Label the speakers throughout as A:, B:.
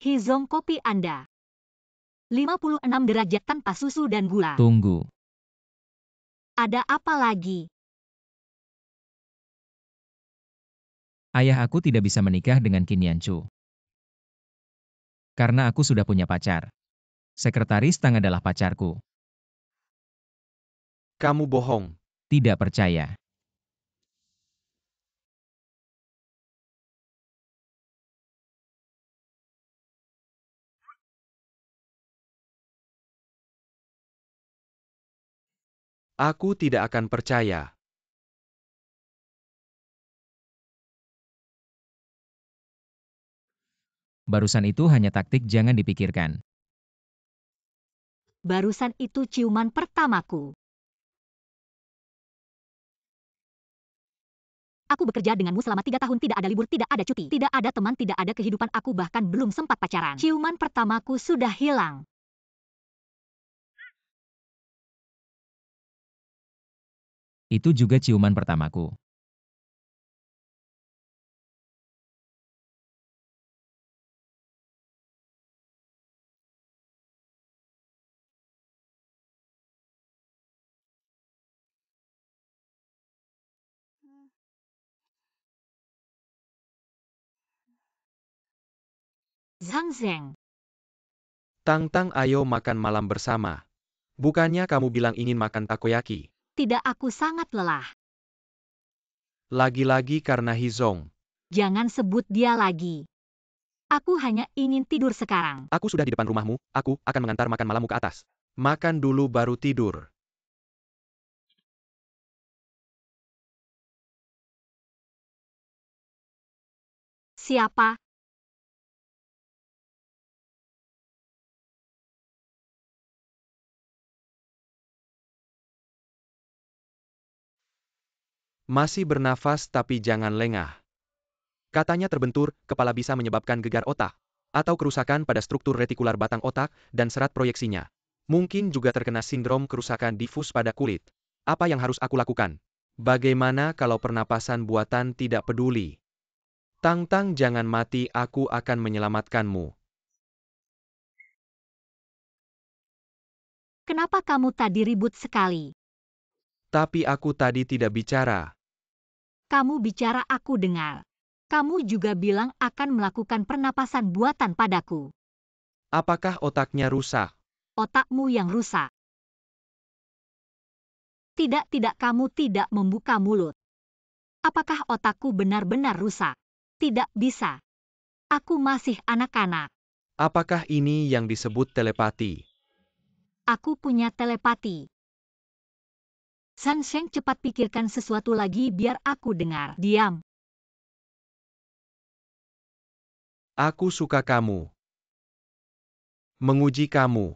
A: Hizong kopi Anda. 56 derajat tanpa susu dan gula.
B: Tunggu.
A: Ada apa lagi?
B: Ayah aku tidak bisa menikah dengan Qin Yanchu. Karena aku sudah punya pacar. Sekretaris Tang adalah pacarku.
C: Kamu bohong.
B: Tidak percaya.
C: Aku tidak akan percaya.
B: Barusan itu hanya taktik, jangan dipikirkan.
A: Barusan itu ciuman pertamaku. Aku bekerja denganmu selama 3 tahun, tidak ada libur, tidak ada cuti, tidak ada teman, tidak ada kehidupan, aku bahkan belum sempat pacaran. Ciuman pertamaku sudah hilang.
B: Itu juga ciuman pertamaku.
A: Zhang Zheng.
C: Tang, ayo makan malam bersama. Bukannya kamu bilang ingin makan takoyaki?
A: Tidak, aku sangat lelah.
C: Lagi-lagi karena Hizong.
A: Jangan sebut dia lagi. Aku hanya ingin tidur sekarang.
C: Aku sudah di depan rumahmu, aku akan mengantar makan malammu ke atas. Makan dulu baru tidur.
A: Siapa?
C: Masih bernafas tapi jangan lengah. Katanya terbentur, kepala bisa menyebabkan gegar otak, atau kerusakan pada struktur retikular batang otak dan serat proyeksinya. Mungkin juga terkena sindrom kerusakan difus pada kulit. Apa yang harus aku lakukan? Bagaimana kalau pernapasan buatan tidak peduli? Tang, jangan mati, aku akan menyelamatkanmu.
A: Kenapa kamu tadi ribut sekali?
C: Tapi aku tadi tidak bicara.
A: Kamu bicara, aku dengar. Kamu juga bilang akan melakukan pernapasan buatan padaku.
C: Apakah otaknya rusak?
A: Otakmu yang rusak. Tidak, kamu tidak membuka mulut. Apakah otakku benar-benar rusak? Tidak bisa. Aku masih anak-anak.
C: Apakah ini yang disebut telepati?
A: Aku punya telepati. Zhang Zheng, cepat pikirkan sesuatu lagi biar aku dengar. Diam.
C: Aku suka kamu. Menguji kamu.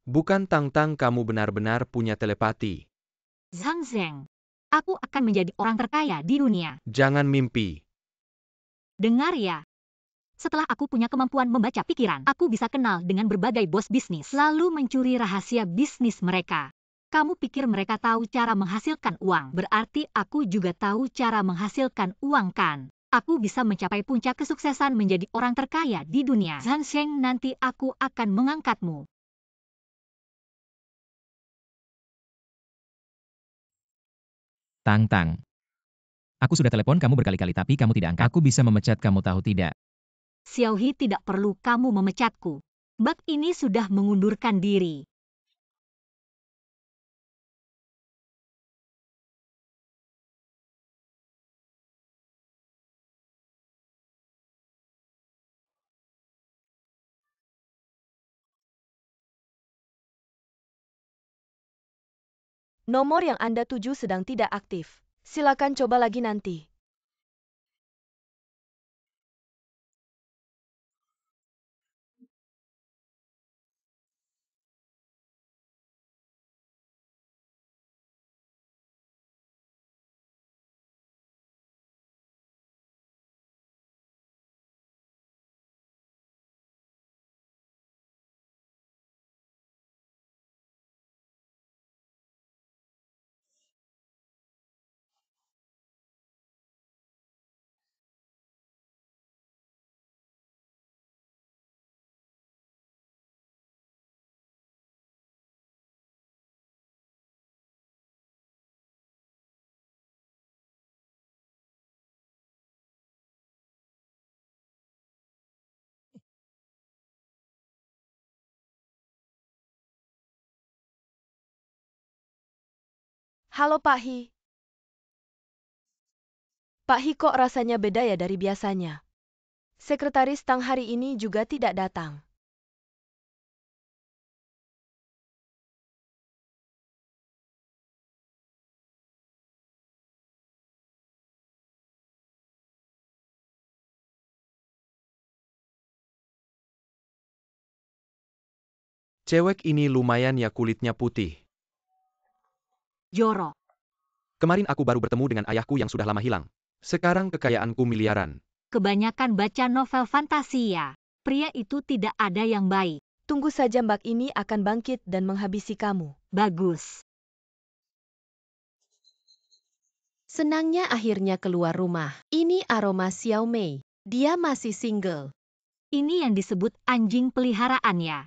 C: Bukan Tang, kamu benar-benar punya telepati.
A: Zhang Zheng. Aku akan menjadi orang terkaya di dunia.
C: Jangan mimpi.
A: Dengar ya. Setelah aku punya kemampuan membaca pikiran, aku bisa kenal dengan berbagai bos bisnis, lalu mencuri rahasia bisnis mereka. Kamu pikir mereka tahu cara menghasilkan uang? Berarti aku juga tahu cara menghasilkan uang, kan? Aku bisa mencapai puncak kesuksesan menjadi orang terkaya di dunia. Zhang Zheng, nanti aku akan mengangkatmu.
B: Tang. Aku sudah telepon kamu berkali-kali tapi kamu tidak angkat. Aku bisa memecat kamu, tahu tidak?
A: Xiaohi, tidak perlu kamu memecatku. Bak ini sudah mengundurkan diri.
D: Nomor yang Anda tuju sedang tidak aktif. Silakan coba lagi nanti. Halo Pak Hi. Pak Hi, kok rasanya beda ya dari biasanya? Sekretaris Tang hari ini juga tidak datang.
C: Cewek ini lumayan ya kulitnya putih.
A: Jorok.
C: Kemarin aku baru bertemu dengan ayahku yang sudah lama hilang. Sekarang kekayaanku miliaran.
A: Kebanyakan baca novel fantasi ya. Pria itu tidak ada yang baik.
D: Tunggu saja, Mbak ini akan bangkit dan menghabisi kamu.
A: Bagus.
E: Senangnya akhirnya keluar rumah. Ini aroma Xiao Mei. Dia masih single.
A: Ini yang disebut anjing peliharaan ya.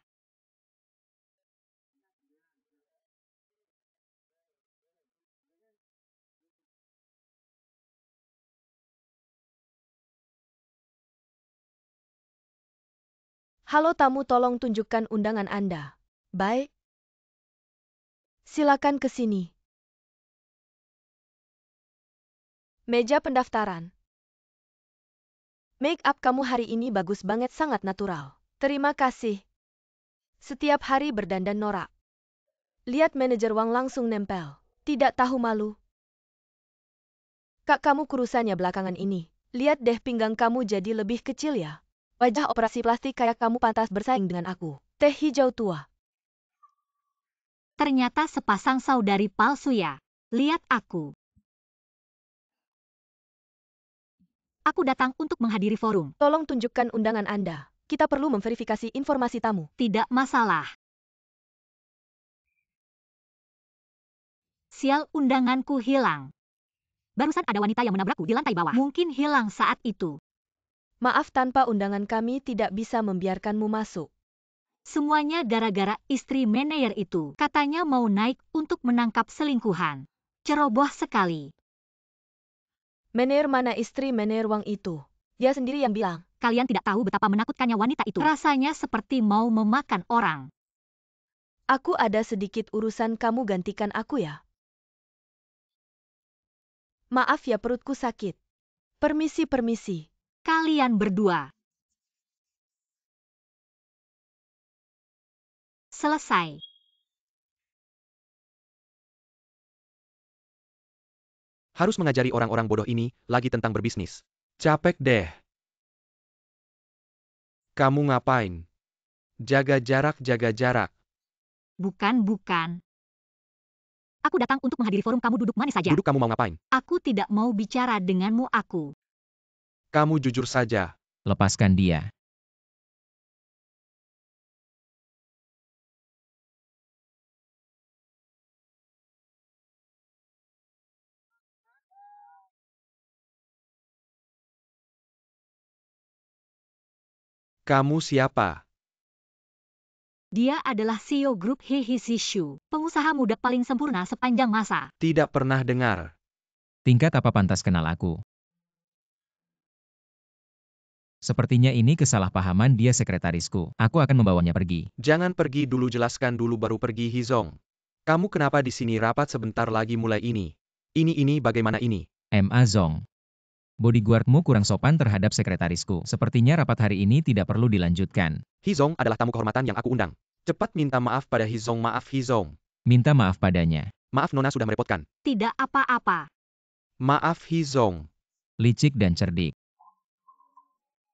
D: Halo tamu, tolong tunjukkan undangan Anda. Baik. Silakan ke sini. Meja pendaftaran. Make up kamu hari ini bagus banget, sangat natural. Terima kasih. Setiap hari berdandan norak. Lihat manajer Wang langsung nempel. Tidak tahu malu. Kak, kamu kurusannya belakangan ini. Lihat deh, pinggang kamu jadi lebih kecil ya. Wajah operasi plastik kayak kamu pantas bersaing dengan aku. Teh hijau tua.
A: Ternyata sepasang saudari palsu ya. Lihat aku. Aku datang untuk menghadiri forum.
D: Tolong tunjukkan undangan Anda. Kita perlu memverifikasi informasi tamu.
A: Tidak masalah. Sial, undanganku hilang. Barusan ada wanita yang menabrakku di lantai bawah. Mungkin hilang saat itu.
D: Maaf, tanpa undangan kami tidak bisa membiarkanmu masuk.
A: Semuanya gara-gara istri manajer itu. Katanya mau naik untuk menangkap selingkuhan. Ceroboh sekali.
D: Manajer mana istri manajer Wang itu? Dia sendiri yang bilang.
A: Kalian tidak tahu betapa menakutkannya wanita itu. Rasanya seperti mau memakan orang.
D: Aku ada sedikit urusan, kamu gantikan aku ya. Maaf ya, perutku sakit. Permisi.
A: Kalian berdua. Selesai.
C: Harus mengajari orang-orang bodoh ini lagi tentang berbisnis. Capek deh. Kamu ngapain? Jaga jarak.
A: Bukan. Aku datang untuk menghadiri forum, kamu duduk manis saja.
C: Duduk, kamu mau ngapain?
A: Aku tidak mau bicara denganmu aku.
C: Kamu jujur saja.
B: Lepaskan dia.
C: Kamu siapa?
A: Dia adalah CEO grup Hehisishu, pengusaha muda paling sempurna sepanjang masa.
C: Tidak pernah dengar.
B: Tingkat apa pantas kenal aku? Sepertinya ini kesalahpahaman, dia sekretarisku. Aku akan membawanya pergi.
C: Jangan pergi dulu, jelaskan dulu baru pergi, Hizong. Kamu kenapa di sini? Rapat sebentar lagi mulai ini. Ini bagaimana ini?
B: Ma Zong. Bodyguardmu kurang sopan terhadap sekretarisku. Sepertinya rapat hari ini tidak perlu dilanjutkan.
C: Hizong adalah tamu kehormatan yang aku undang. Cepat minta maaf pada Hizong. Maaf, Hizong.
B: Minta maaf padanya.
C: Maaf, Nona sudah merepotkan.
A: Tidak apa-apa.
C: Maaf, Hizong.
B: Licik dan cerdik.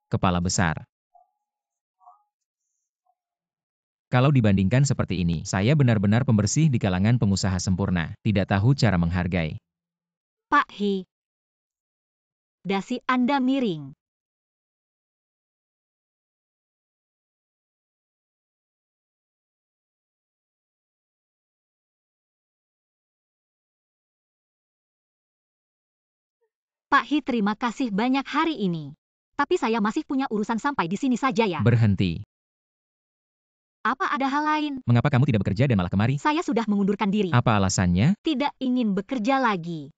B: Kepala besar. Kalau dibandingkan seperti ini, saya benar-benar pembersih di kalangan pengusaha sempurna. Tidak tahu cara menghargai.
A: Pak He. Dasi Anda miring. Pak He, terima kasih banyak hari ini. Tapi saya masih punya urusan, sampai di sini saja ya.
B: Berhenti.
A: Apa ada hal lain?
B: Mengapa kamu tidak bekerja dan malah kemari?
A: Saya sudah mengundurkan diri.
B: Apa alasannya?
A: Tidak ingin bekerja lagi.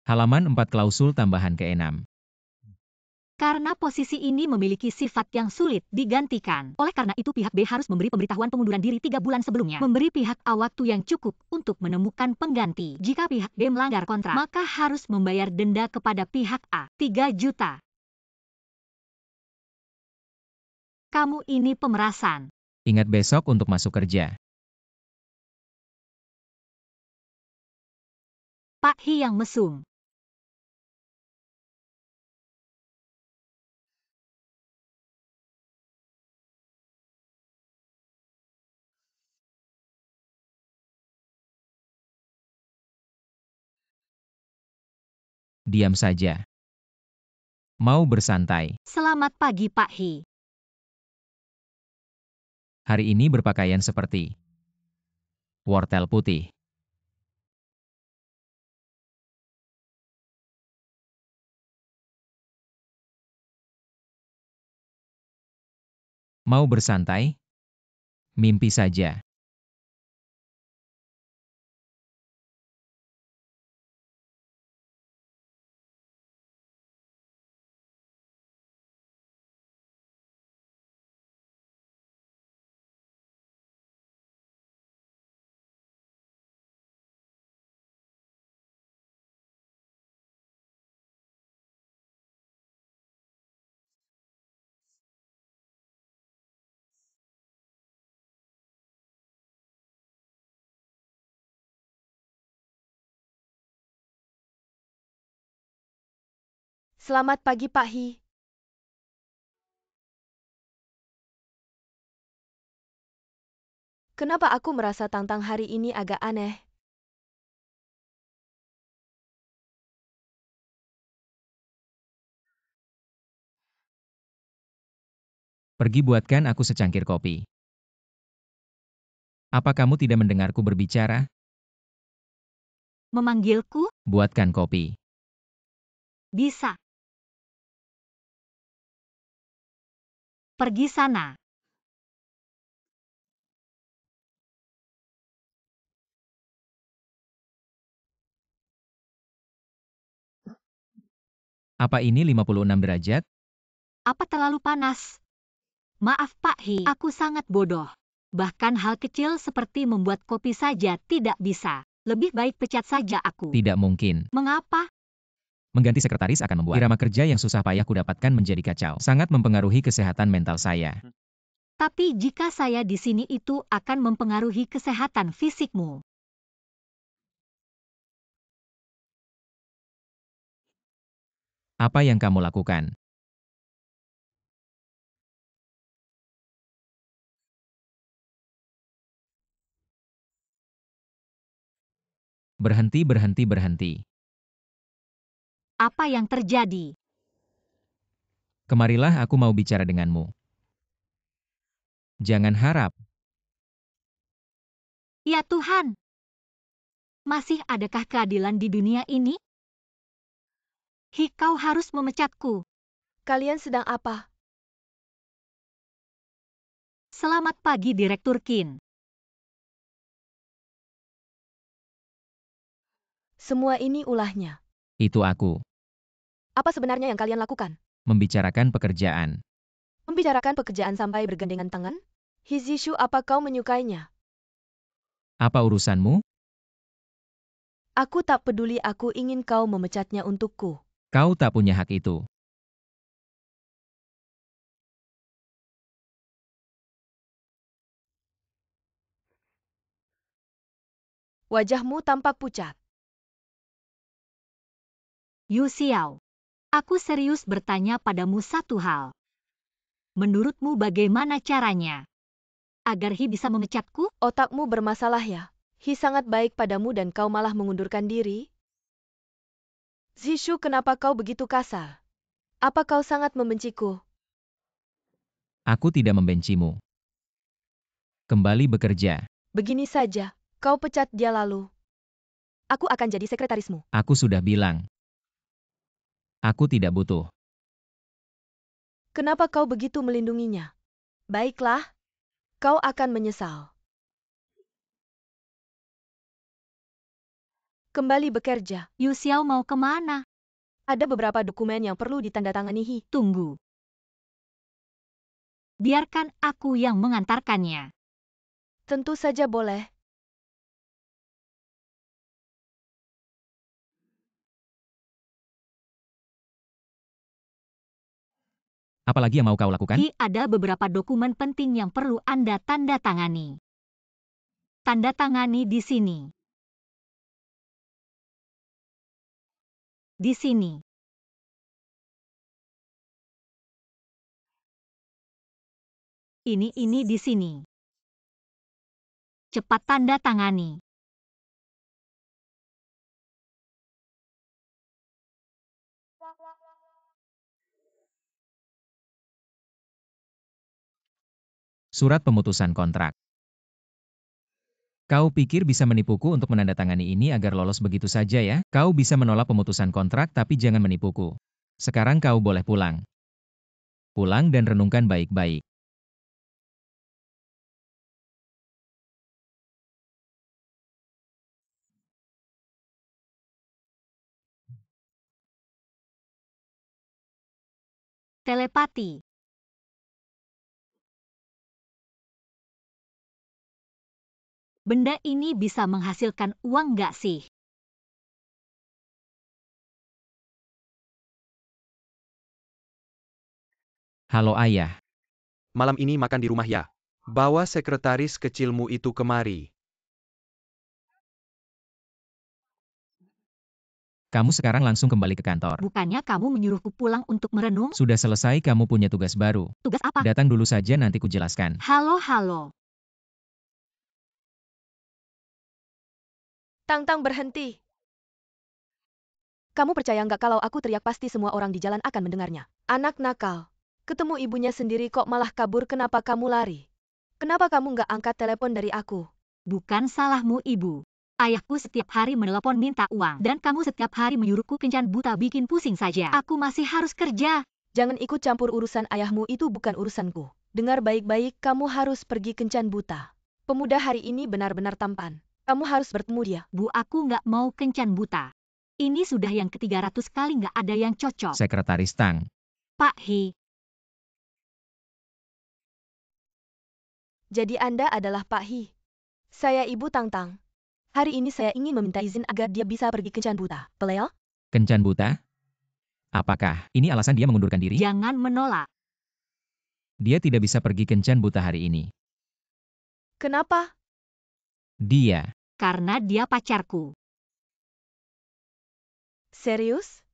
B: Halaman 4 klausul tambahan ke-6.
A: Karena posisi ini memiliki sifat yang sulit digantikan. Oleh karena itu pihak B harus memberi pemberitahuan pengunduran diri 3 bulan sebelumnya. Memberi pihak A waktu yang cukup untuk menemukan pengganti. Jika pihak B melanggar kontrak, maka harus membayar denda kepada pihak A, 3 juta. Kamu ini pemerasan.
B: Ingat besok untuk masuk kerja.
A: Pak Hee yang mesum.
B: Diam saja. Mau bersantai.
A: Selamat pagi Pak Hee.
B: Hari ini berpakaian seperti wortel putih. Mau bersantai? Mimpi saja.
D: Selamat pagi Pak Hee. Kenapa aku merasa Tang hari ini agak aneh?
B: Pergi buatkan aku secangkir kopi. Apa kamu tidak mendengarku berbicara?
A: Memanggilku?
B: Buatkan kopi.
A: Bisa. Pergi sana.
B: Apa ini 56 derajat?
A: Apa terlalu panas? Maaf Pak Hee, aku sangat bodoh. Bahkan hal kecil seperti membuat kopi saja tidak bisa. Lebih baik pecat saja aku.
B: Tidak mungkin.
A: Mengapa?
B: Mengganti sekretaris akan membuat irama kerja yang susah payah kudapatkan menjadi kacau. Sangat mempengaruhi kesehatan mental saya.
A: Tapi jika saya di sini itu akan mempengaruhi kesehatan fisikmu.
B: Apa yang kamu lakukan? Berhenti, berhenti, berhenti.
A: Apa yang terjadi?
B: Kemarilah, aku mau bicara denganmu. Jangan harap.
A: Ya Tuhan. Masih adakah keadilan di dunia ini? Kau harus memecatku.
D: Kalian sedang apa?
A: Selamat pagi Direktur Qin.
D: Semua ini ulahnya.
B: Itu aku.
D: Apa sebenarnya yang kalian lakukan?
B: Membicarakan pekerjaan.
D: Membicarakan pekerjaan sampai bergandengan tangan? Hizishu, apa kau menyukainya?
B: Apa urusanmu?
D: Aku tak peduli, aku ingin kau memecatnya untukku.
B: Kau tak punya hak itu.
D: Wajahmu tampak pucat.
A: Yu Xiao. Aku serius bertanya padamu satu hal. Menurutmu bagaimana caranya? Agar He bisa memecatku?
D: Otakmu bermasalah ya? He sangat baik padamu dan kau malah mengundurkan diri? Zishu, kenapa kau begitu kasar? Apa kau sangat membenciku?
B: Aku tidak membencimu. Kembali bekerja.
D: Begini saja, kau pecat dia lalu. Aku akan jadi sekretarismu.
B: Aku sudah bilang. Aku tidak butuh.
D: Kenapa kau begitu melindunginya? Baiklah, kau akan menyesal. Kembali bekerja.
A: Yu Xiao mau kemana?
D: Ada beberapa dokumen yang perlu ditandatangani.
A: Tunggu. Biarkan aku yang mengantarkannya.
D: Tentu saja boleh.
B: Apalagi yang mau kau lakukan?
A: Ada beberapa dokumen penting yang perlu Anda tanda tangani. Tanda tangani di sini. Di sini. Ini di sini. Cepat tanda tangani.
B: Surat pemutusan kontrak. Kau pikir bisa menipuku untuk menandatangani ini agar lolos begitu saja ya? Kau bisa menolak pemutusan kontrak tapi jangan menipuku. Sekarang kau boleh pulang. Pulang dan renungkan baik-baik.
A: Telepati. Benda ini bisa menghasilkan uang nggak sih?
B: Halo ayah.
C: Malam ini makan di rumah ya. Bawa sekretaris kecilmu itu kemari.
B: Kamu sekarang langsung kembali ke kantor.
A: Bukannya kamu menyuruhku pulang untuk merenung?
B: Sudah selesai, kamu punya tugas baru.
A: Tugas apa?
B: Datang dulu saja, nanti kujelaskan.
A: Halo.
D: Tang berhenti. Kamu percaya nggak kalau aku teriak pasti semua orang di jalan akan mendengarnya? Anak nakal. Ketemu ibunya sendiri kok malah kabur, kenapa kamu lari? Kenapa kamu nggak angkat telepon dari aku?
A: Bukan salahmu, Ibu. Ayahku setiap hari menelepon minta uang, dan kamu setiap hari menyuruhku kencan buta bikin pusing saja. Aku masih harus kerja.
D: Jangan ikut campur urusan ayahmu, itu bukan urusanku. Dengar baik-baik, kamu harus pergi kencan buta. Pemuda hari ini benar-benar tampan. Kamu harus bertemu dia.
A: Bu, aku nggak mau kencan buta. Ini sudah yang ke-300 kali nggak ada yang cocok.
B: Sekretaris Tang.
A: Pak He.
D: Jadi Anda adalah Pak He. Saya Ibu Tang. Hari ini saya ingin meminta izin agar dia bisa pergi kencan buta. Boleh?
B: Kencan buta? Apakah ini alasan dia mengundurkan diri?
A: Jangan menolak.
B: Dia tidak bisa pergi kencan buta hari ini.
D: Kenapa?
B: Dia.
A: Karena dia pacarku.
D: Serius?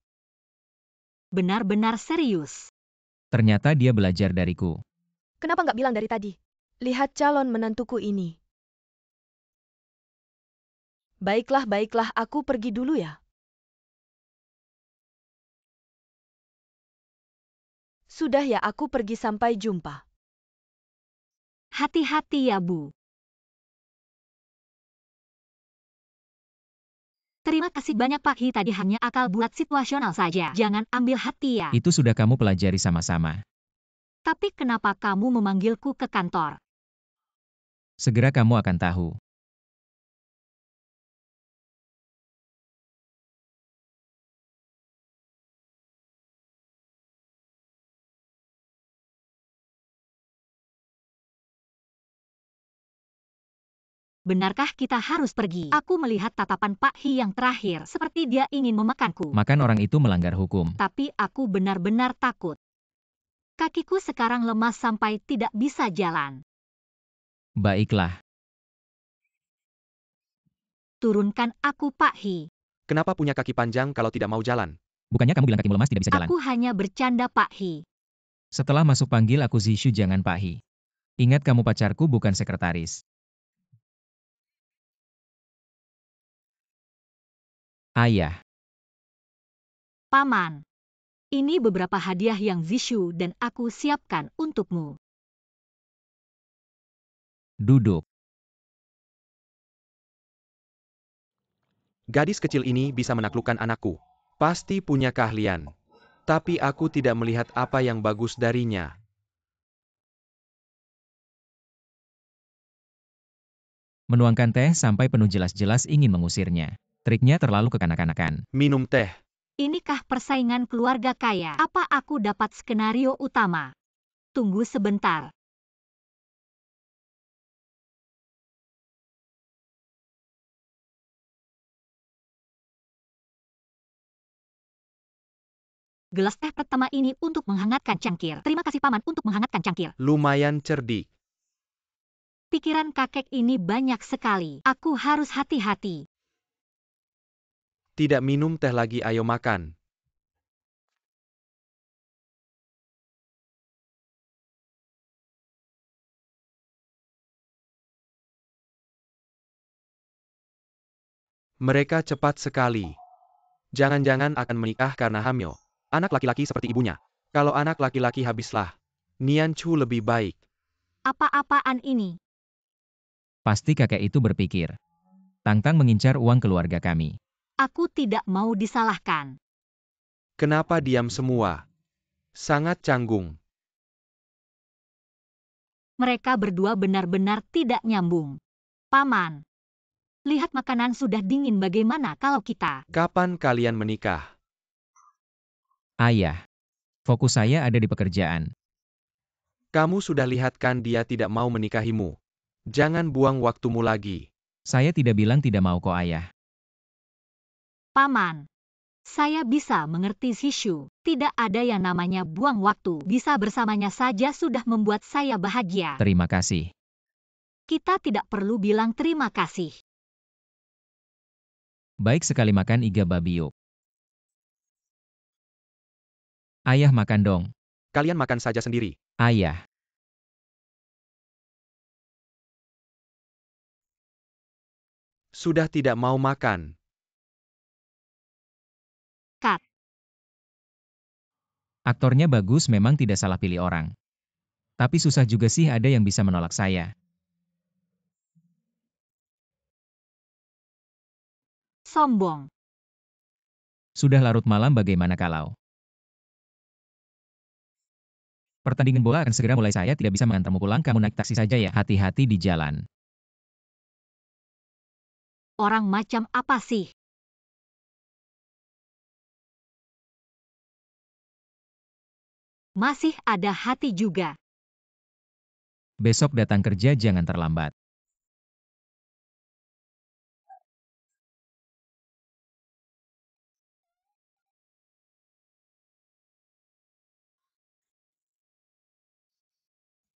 A: Benar-benar serius.
B: Ternyata dia belajar dariku.
D: Kenapa nggak bilang dari tadi? Lihat calon menantuku ini. Baiklah, aku pergi dulu ya. Sudah ya, aku pergi, sampai jumpa.
A: Hati-hati ya, Bu. Terima kasih banyak Pak He, tadi hanya akal bulat situasional saja. Jangan ambil hati ya.
B: Itu sudah kamu pelajari sama-sama.
A: Tapi kenapa kamu memanggilku ke kantor?
B: Segera kamu akan tahu.
A: Benarkah kita harus pergi? Aku melihat tatapan Pak He yang terakhir, seperti dia ingin memakanku.
B: Makan orang itu melanggar hukum.
A: Tapi aku benar-benar takut. Kakiku sekarang lemas sampai tidak bisa jalan.
B: Baiklah.
A: Turunkan aku, Pak He.
C: Kenapa punya kaki panjang kalau tidak mau jalan?
B: Bukannya kamu bilang kakimu lemas tidak bisa jalan?
A: Aku hanya bercanda, Pak He.
B: Setelah masuk panggil aku Zishu, jangan Pak He. Ingat kamu pacarku, bukan sekretaris. Ayah.
A: Paman. Ini beberapa hadiah yang Zishu dan aku siapkan untukmu.
B: Duduk.
C: Gadis kecil ini bisa menaklukkan anakku. Pasti punya keahlian. Tapi aku tidak melihat apa yang bagus darinya.
B: Menuangkan teh sampai penuh, jelas-jelas ingin mengusirnya. Triknya terlalu kekanak-kanakan.
C: Minum teh.
A: Inikah persaingan keluarga kaya? Apa aku dapat skenario utama? Tunggu sebentar. Gelas teh pertama ini untuk menghangatkan cangkir. Terima kasih paman untuk menghangatkan cangkir.
C: Lumayan cerdik.
A: Pikiran kakek ini banyak sekali. Aku harus hati-hati.
C: Tidak minum teh lagi, ayo makan. Mereka cepat sekali. Jangan-jangan akan menikah karena hamil. Anak laki-laki seperti ibunya. Kalau anak laki-laki habislah. Nian Chu lebih baik.
A: Apa-apaan ini?
B: Pasti kakek itu berpikir. Tang-Tang mengincar uang keluarga kami.
A: Aku tidak mau disalahkan.
C: Kenapa diam semua? Sangat canggung.
A: Mereka berdua benar-benar tidak nyambung. Paman, lihat makanan sudah dingin, bagaimana kalau kita...
C: Kapan kalian menikah?
B: Ayah, fokus saya ada di pekerjaan.
C: Kamu sudah lihat kan dia tidak mau menikahimu. Jangan buang waktumu lagi.
B: Saya tidak bilang tidak mau kok ayah.
A: Paman, saya bisa mengerti Shishu. Tidak ada yang namanya buang waktu. Bisa bersamanya saja sudah membuat saya bahagia.
B: Terima kasih.
A: Kita tidak perlu bilang terima kasih.
B: Baik sekali makan iga babi yuk. Ayah makan dong.
C: Kalian makan saja sendiri.
B: Ayah.
C: Sudah tidak mau makan.
A: Kat,
B: Aktornya bagus, memang tidak salah pilih orang. Tapi susah juga sih ada yang bisa menolak saya.
A: sombong.
B: Sudah larut malam, bagaimana kalau pertandingan bola akan segera mulai, saya tidak bisa mengantarmu pulang, kamu naik taksi saja ya, hati-hati di jalan.
A: Orang macam apa sih? Masih ada hati juga.
B: Besok datang kerja jangan terlambat.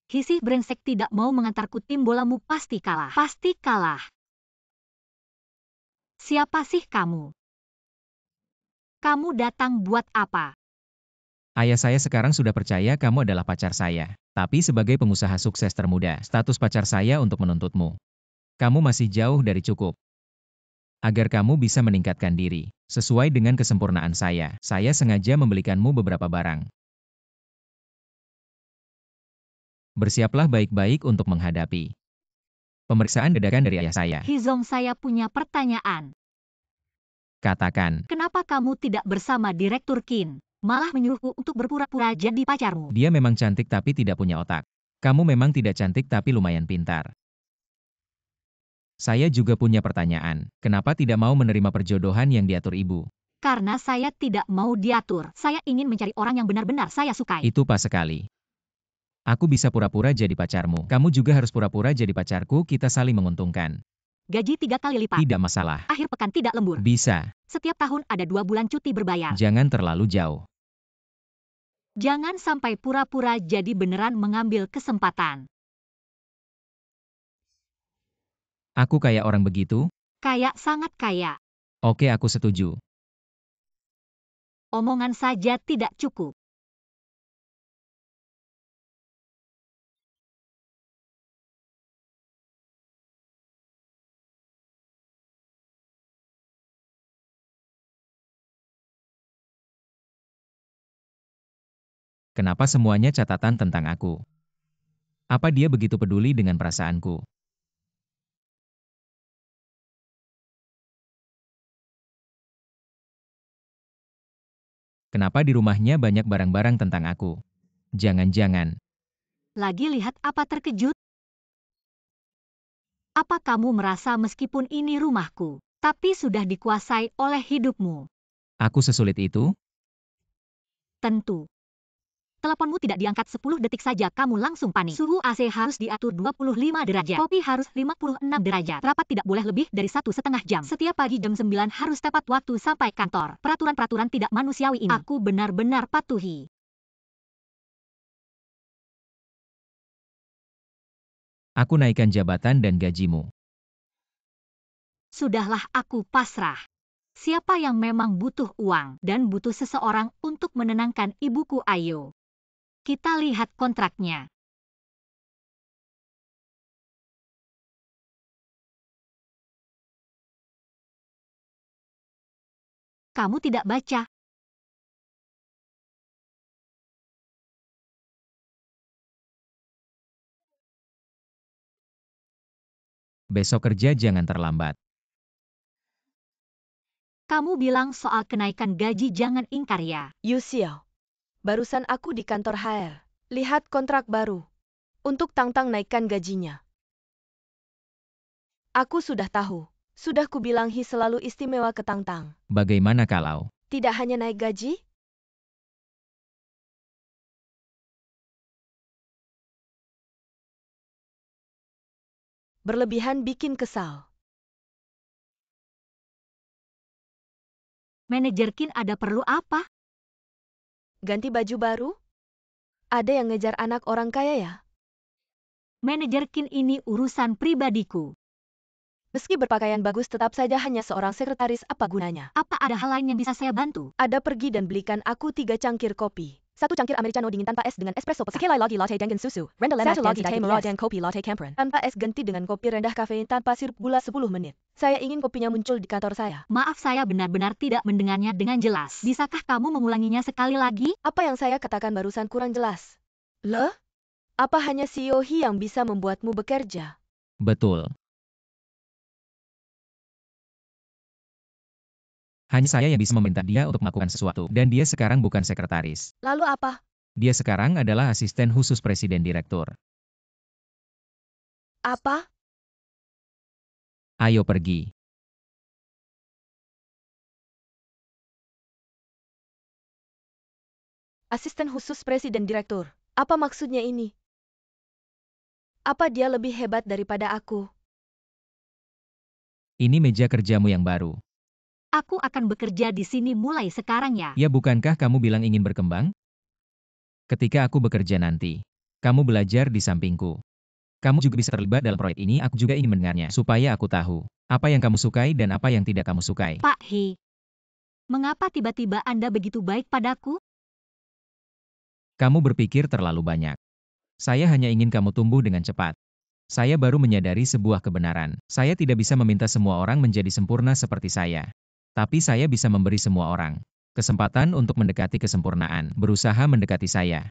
A: Hisih brengsek tidak mau mengantarku, tim bolamu pasti kalah. Pasti kalah. Siapa sih kamu? Kamu datang buat apa?
B: Ayah saya sekarang sudah percaya kamu adalah pacar saya. Tapi sebagai pengusaha sukses termuda, status pacar saya untuk menuntutmu. Kamu masih jauh dari cukup. Agar kamu bisa meningkatkan diri, sesuai dengan kesempurnaan saya sengaja membelikanmu beberapa barang. Bersiaplah baik-baik untuk menghadapi pemeriksaan dadakan dari ayah saya.
A: Hizong, saya punya pertanyaan.
B: Katakan,
A: Kenapa kamu tidak bersama Direktur Qin? Malah menyuruhku untuk berpura-pura jadi pacarmu.
B: dia memang cantik tapi tidak punya otak. Kamu memang tidak cantik tapi lumayan pintar. Saya juga punya pertanyaan, kenapa tidak mau menerima perjodohan yang diatur ibu?
A: Karena saya tidak mau diatur. Saya ingin mencari orang yang benar-benar saya sukai.
B: Itu pas sekali. Aku bisa pura-pura jadi pacarmu. Kamu juga harus pura-pura jadi pacarku, kita saling menguntungkan.
A: Gaji 3 kali lipat.
B: Tidak masalah.
A: Akhir pekan tidak lembur.
B: Bisa.
A: Setiap tahun ada 2 bulan cuti berbayar.
B: Jangan terlalu jauh.
A: Jangan sampai pura-pura jadi beneran mengambil kesempatan.
B: Aku kayak orang begitu?
A: Kayak sangat kaya.
B: Oke, aku setuju.
A: Omongan saja tidak cukup.
B: Kenapa semuanya catatan tentang aku? Apa dia begitu peduli dengan perasaanku? Kenapa di rumahnya banyak barang-barang tentang aku? Jangan-jangan.
A: Lagi lihat apa, terkejut? Apa kamu merasa meskipun ini rumahku, tapi sudah dikuasai oleh hidupmu?
B: Aku sesulit itu?
A: Tentu. Teleponmu tidak diangkat 10 detik saja kamu langsung panik. Suhu AC harus diatur 25 derajat. Kopi harus 56 derajat. Rapat tidak boleh lebih dari 1,5 jam. Setiap pagi jam 9 harus tepat waktu sampai kantor. Peraturan-peraturan tidak manusiawi ini aku benar-benar patuhi.
B: Aku naikkan jabatan dan gajimu.
A: Sudahlah aku pasrah. Siapa yang memang butuh uang dan butuh seseorang untuk menenangkan ibuku ayo. Kita lihat kontraknya. Kamu tidak baca.
B: Besok kerja jangan terlambat.
A: Kamu bilang soal kenaikan gaji jangan ingkar ya.
D: Yu Xiao. Barusan aku di kantor HR. Lihat kontrak baru. Untuk Tangtang naikkan gajinya. Aku sudah tahu. Sudah kubilang Hi selalu istimewa ke Tangtang.
B: Bagaimana kalau?
D: Tidak hanya naik gaji, berlebihan bikin kesal.
A: Manajer Kin ada perlu apa?
D: Ganti baju baru? Ada yang ngejar anak orang kaya ya?
A: Manajer Kin ini urusan pribadiku.
D: Meski berpakaian bagus tetap saja hanya seorang sekretaris apa gunanya?
A: Apa ada hal lain yang bisa saya bantu?
D: Ada pergi dan belikan aku 3 cangkir kopi. 1 cangkir americano dingin tanpa es dengan espresso pekat. Sekali lagi latte dengan susu. Rendah lemak dan sedikit merah dan kopi latte campuran. Tanpa es ganti dengan kopi rendah kafein tanpa sirup gula 10 menit. Saya ingin kopinya muncul di kantor saya.
A: Maaf saya benar-benar tidak mendengarnya dengan jelas. Bisakah kamu mengulanginya sekali lagi?
D: Apa yang saya katakan barusan kurang jelas? Leh? Apa hanya CEO Hi yang bisa membuatmu bekerja?
B: Betul. Hanya saya yang bisa meminta dia untuk melakukan sesuatu, dan dia sekarang bukan sekretaris.
D: Lalu apa?
B: Dia sekarang adalah asisten khusus presiden direktur.
D: Apa?
B: Ayo pergi.
D: Asisten khusus presiden direktur. Apa maksudnya ini? Apa dia lebih hebat daripada aku?
B: Ini meja kerjamu yang baru.
A: Aku akan bekerja di sini mulai sekarang ya.
B: Ya bukankah kamu bilang ingin berkembang? Ketika aku bekerja nanti, kamu belajar di sampingku. Kamu juga bisa terlibat dalam proyek ini, aku juga ingin mendengarnya, supaya aku tahu apa yang kamu sukai dan apa yang tidak kamu sukai.
A: Pak He, mengapa tiba-tiba Anda begitu baik padaku?
B: Kamu berpikir terlalu banyak. Saya hanya ingin kamu tumbuh dengan cepat. Saya baru menyadari sebuah kebenaran. Saya tidak bisa meminta semua orang menjadi sempurna seperti saya. Tapi saya bisa memberi semua orang kesempatan untuk mendekati kesempurnaan, berusaha mendekati saya.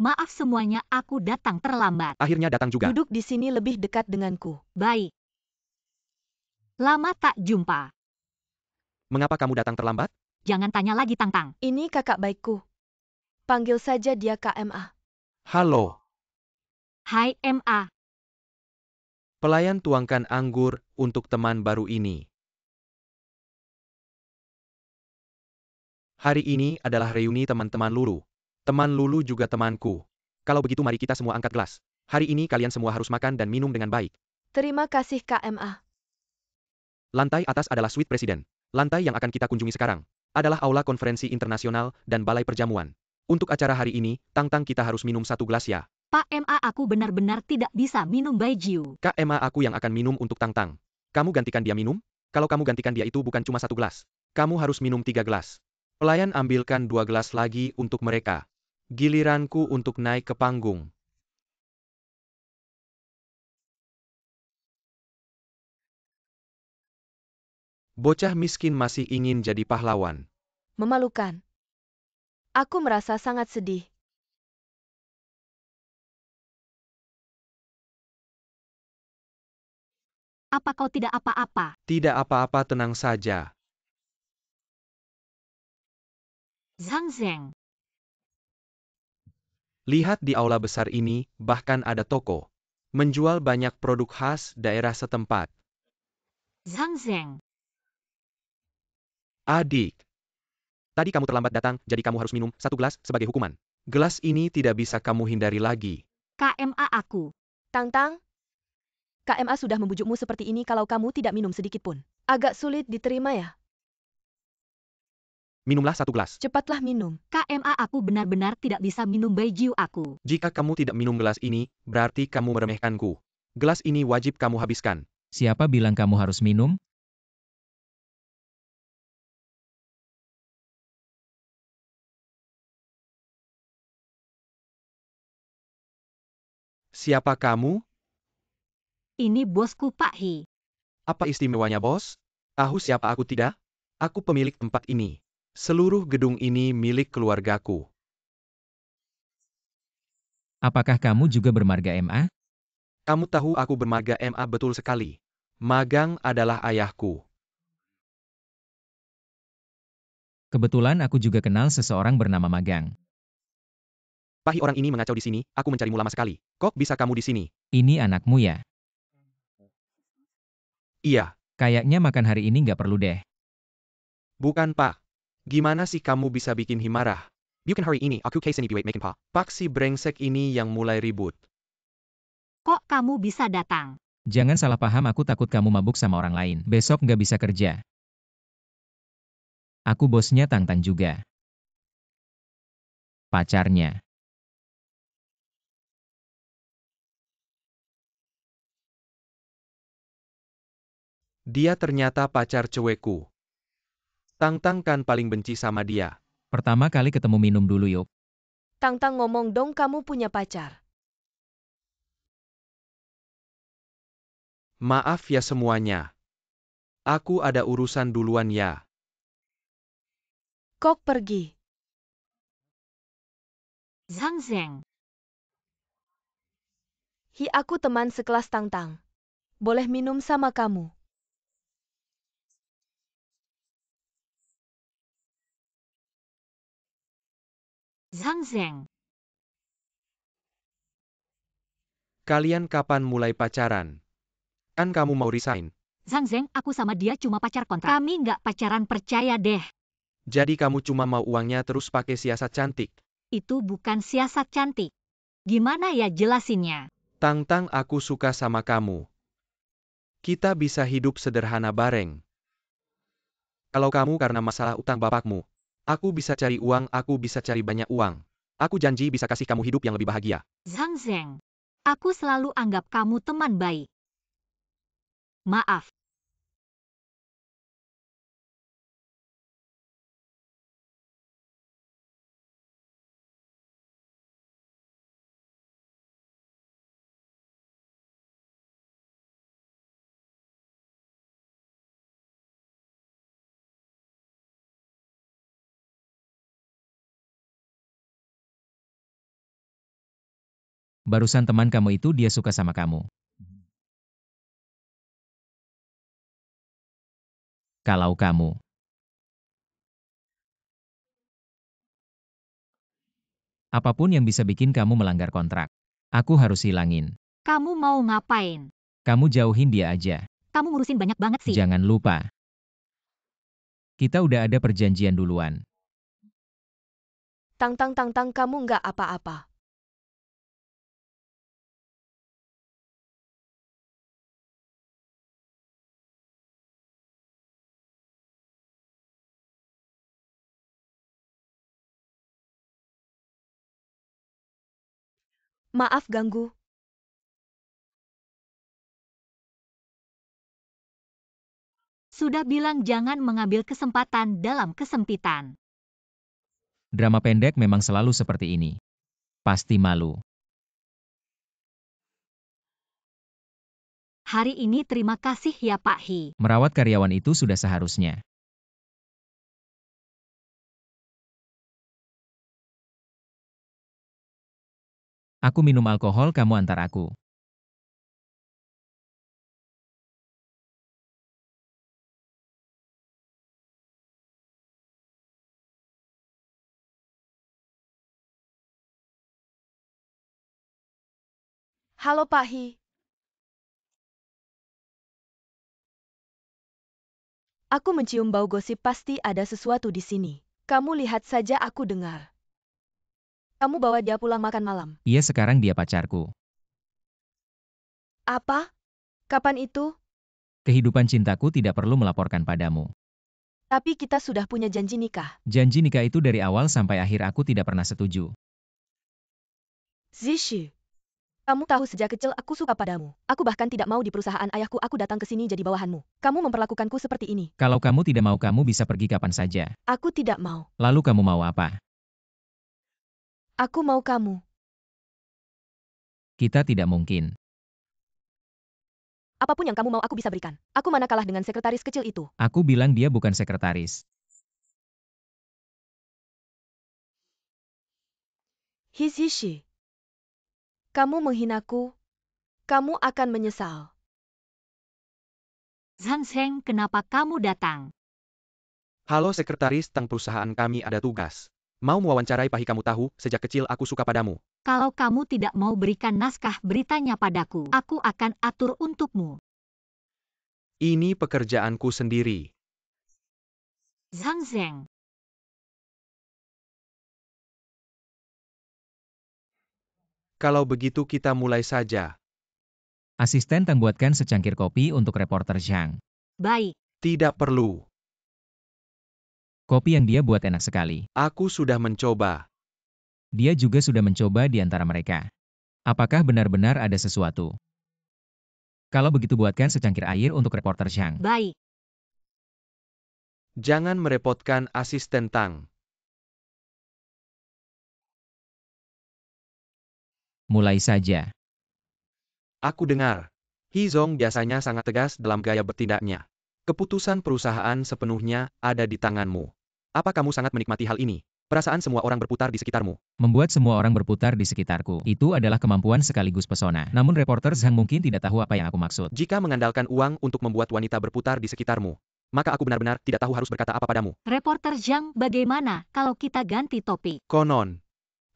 A: Maaf semuanya, aku datang terlambat.
C: Akhirnya datang juga.
D: Duduk di sini lebih dekat denganku.
A: Baik. Lama tak jumpa.
C: Mengapa kamu datang terlambat?
A: Jangan tanya lagi Tangtang.
D: Ini kakak baikku. Panggil saja dia KMA.
C: Halo.
A: Hai MA.
C: Pelayan tuangkan anggur untuk teman baru ini. Hari ini adalah reuni teman-teman Lulu. Teman Lulu juga temanku. Kalau begitu mari kita semua angkat gelas. Hari ini kalian semua harus makan dan minum dengan baik.
D: Terima kasih KMA.
C: Lantai atas adalah suite presiden. Lantai yang akan kita kunjungi sekarang adalah aula konferensi internasional dan balai perjamuan. Untuk acara hari ini, Tangtang kita harus minum 1 gelas ya.
A: Pak MA aku benar-benar tidak bisa minum baijiu.
C: Kak Emma aku yang akan minum untuk Tangtang. Kamu gantikan dia minum? Kalau kamu gantikan dia itu bukan cuma 1 gelas. Kamu harus minum 3 gelas. Pelayan ambilkan 2 gelas lagi untuk mereka. Giliranku untuk naik ke panggung. Bocah miskin masih ingin jadi pahlawan.
D: Memalukan. Aku merasa sangat sedih.
A: Apa kau tidak apa-apa?
C: Tidak apa-apa, tenang saja.
A: Zhang Zheng.
C: Lihat di aula besar ini, bahkan ada toko. Menjual banyak produk khas daerah setempat.
A: Zhang Zheng.
C: Adik. Tadi kamu terlambat datang, jadi kamu harus minum 1 gelas sebagai hukuman. Gelas ini tidak bisa kamu hindari lagi.
A: KMA aku.
D: Tang-tang, KMA sudah membujukmu seperti ini kalau kamu tidak minum sedikit pun. Agak sulit diterima ya.
C: Minumlah 1 gelas.
D: Cepatlah minum.
A: KMA aku benar-benar tidak bisa minum baijiu aku.
C: Jika kamu tidak minum gelas ini, berarti kamu meremehkanku. Gelas ini wajib kamu habiskan.
B: Siapa bilang kamu harus minum?
C: Siapa kamu?
A: Ini bosku Pak He.
C: Apa istimewanya, bos? Tahu siapa aku tidak? Aku pemilik tempat ini. Seluruh gedung ini milik keluargaku.
B: Apakah kamu juga bermarga MA?
C: Kamu tahu aku bermarga MA betul sekali. Magang adalah ayahku.
B: Kebetulan aku juga kenal seseorang bernama Magang.
C: Pahi orang ini mengacau di sini, aku mencarimu lama sekali. Kok bisa kamu di sini?
B: Ini anakmu ya?
C: Iya,
B: Kayaknya makan hari ini nggak perlu deh.
C: bukan Pak. Gimana sih kamu bisa bikin himarah? Bukan hari ini, aku kesini duit makin Pak. Pak si brengsek ini yang mulai ribut.
A: Kok kamu bisa datang?
B: Jangan salah paham, aku takut kamu mabuk sama orang lain. Besok nggak bisa kerja. Aku bosnya Tang-Tang juga. Pacarnya.
C: Dia ternyata pacar cewekku. Tang-Tang kan paling benci sama dia.
B: Pertama kali ketemu minum dulu yuk.
D: Tang-tang ngomong dong kamu punya pacar.
C: Maaf ya semuanya. Aku ada urusan duluan ya.
D: Kok pergi?
A: Zhang Zheng.
D: Hi aku teman sekelas Tang-tang. Boleh minum sama kamu.
A: Zhang Zheng.
C: Kalian kapan mulai pacaran? Kan kamu mau resign.
A: Zhang Zheng, aku sama dia cuma pacar kontrak. Kami nggak pacaran, percaya deh.
C: Jadi kamu cuma mau uangnya terus pakai siasat cantik.
A: Itu bukan siasat cantik. Gimana ya jelasinnya?
C: Tang-Tang, aku suka sama kamu. Kita bisa hidup sederhana bareng. Kalau kamu karena masalah utang bapakmu, aku bisa cari uang, aku bisa cari banyak uang. Aku janji bisa kasih kamu hidup yang lebih bahagia.
A: Zhang Zheng. Aku selalu anggap kamu teman baik. Maaf.
B: Barusan teman kamu itu dia suka sama kamu. Kalau kamu. Apapun yang bisa bikin kamu melanggar kontrak. Aku harus hilangin.
A: Kamu mau ngapain?
B: Kamu jauhin dia aja.
A: Kamu ngurusin banyak banget sih.
B: Jangan lupa. Kita udah ada perjanjian duluan.
D: Tang-tang Tang-tang kamu nggak apa-apa. Maaf ganggu.
A: Sudah bilang jangan mengambil kesempatan dalam kesempitan.
B: Drama pendek memang selalu seperti ini. Pasti malu.
A: Hari ini terima kasih ya Pak He.
B: Merawat karyawan itu sudah seharusnya. Aku minum alkohol, kamu antar aku.
D: Halo Pak Hi. Aku mencium bau gosip, pasti ada sesuatu di sini. Kamu lihat saja, aku dengar. Kamu bawa dia pulang makan malam.
B: Iya, sekarang dia pacarku.
D: Apa? Kapan itu?
B: Kehidupan cintaku tidak perlu melaporkan padamu.
D: Tapi kita sudah punya janji nikah.
B: Janji nikah itu dari awal sampai akhir aku tidak pernah setuju.
D: Zishu. Kamu tahu sejak kecil aku suka padamu. Aku bahkan tidak mau di perusahaan ayahku aku datang ke sini jadi bawahanmu. Kamu memperlakukanku seperti ini.
B: Kalau kamu tidak mau, kamu bisa pergi kapan saja.
D: Aku tidak mau.
B: Lalu kamu mau apa?
D: Aku mau kamu.
B: Kita tidak mungkin.
D: Apapun yang kamu mau aku bisa berikan. Aku mana kalah dengan sekretaris kecil itu.
B: Aku bilang dia bukan sekretaris.
D: Hizishi. Kamu menghinaku. Kamu akan menyesal.
A: Zhang Zheng, kenapa kamu datang?
C: Halo sekretaris, tentang perusahaan kami ada tugas. Mau mewawancarai Pahi, kamu tahu, sejak kecil aku suka padamu.
A: Kalau kamu tidak mau berikan naskah beritanya padaku, aku akan atur untukmu.
C: Ini pekerjaanku sendiri.
A: Zhang Zheng.
C: Kalau begitu kita mulai saja.
B: Asisten Tang buatkan secangkir kopi untuk reporter Zhang.
A: Baik.
C: Tidak perlu.
B: Kopi yang dia buat enak sekali.
C: Aku sudah mencoba.
B: Dia juga sudah mencoba di antara mereka. Apakah benar-benar ada sesuatu? Kalau begitu buatkan secangkir air untuk reporter Zhang.
A: Baik.
C: Jangan merepotkan asisten Tang.
B: Mulai saja.
C: Aku dengar. Hizong biasanya sangat tegas dalam gaya bertindaknya. Keputusan perusahaan sepenuhnya ada di tanganmu. Apa kamu sangat menikmati hal ini? Perasaan semua orang berputar di sekitarmu.
B: Membuat semua orang berputar di sekitarku. Itu adalah kemampuan sekaligus pesona. Namun reporter Zhang mungkin tidak tahu apa yang aku maksud.
C: Jika mengandalkan uang untuk membuat wanita berputar di sekitarmu, maka aku benar-benar tidak tahu harus berkata apa padamu.
A: Reporter Zhang, bagaimana kalau kita ganti topik?
C: Konon,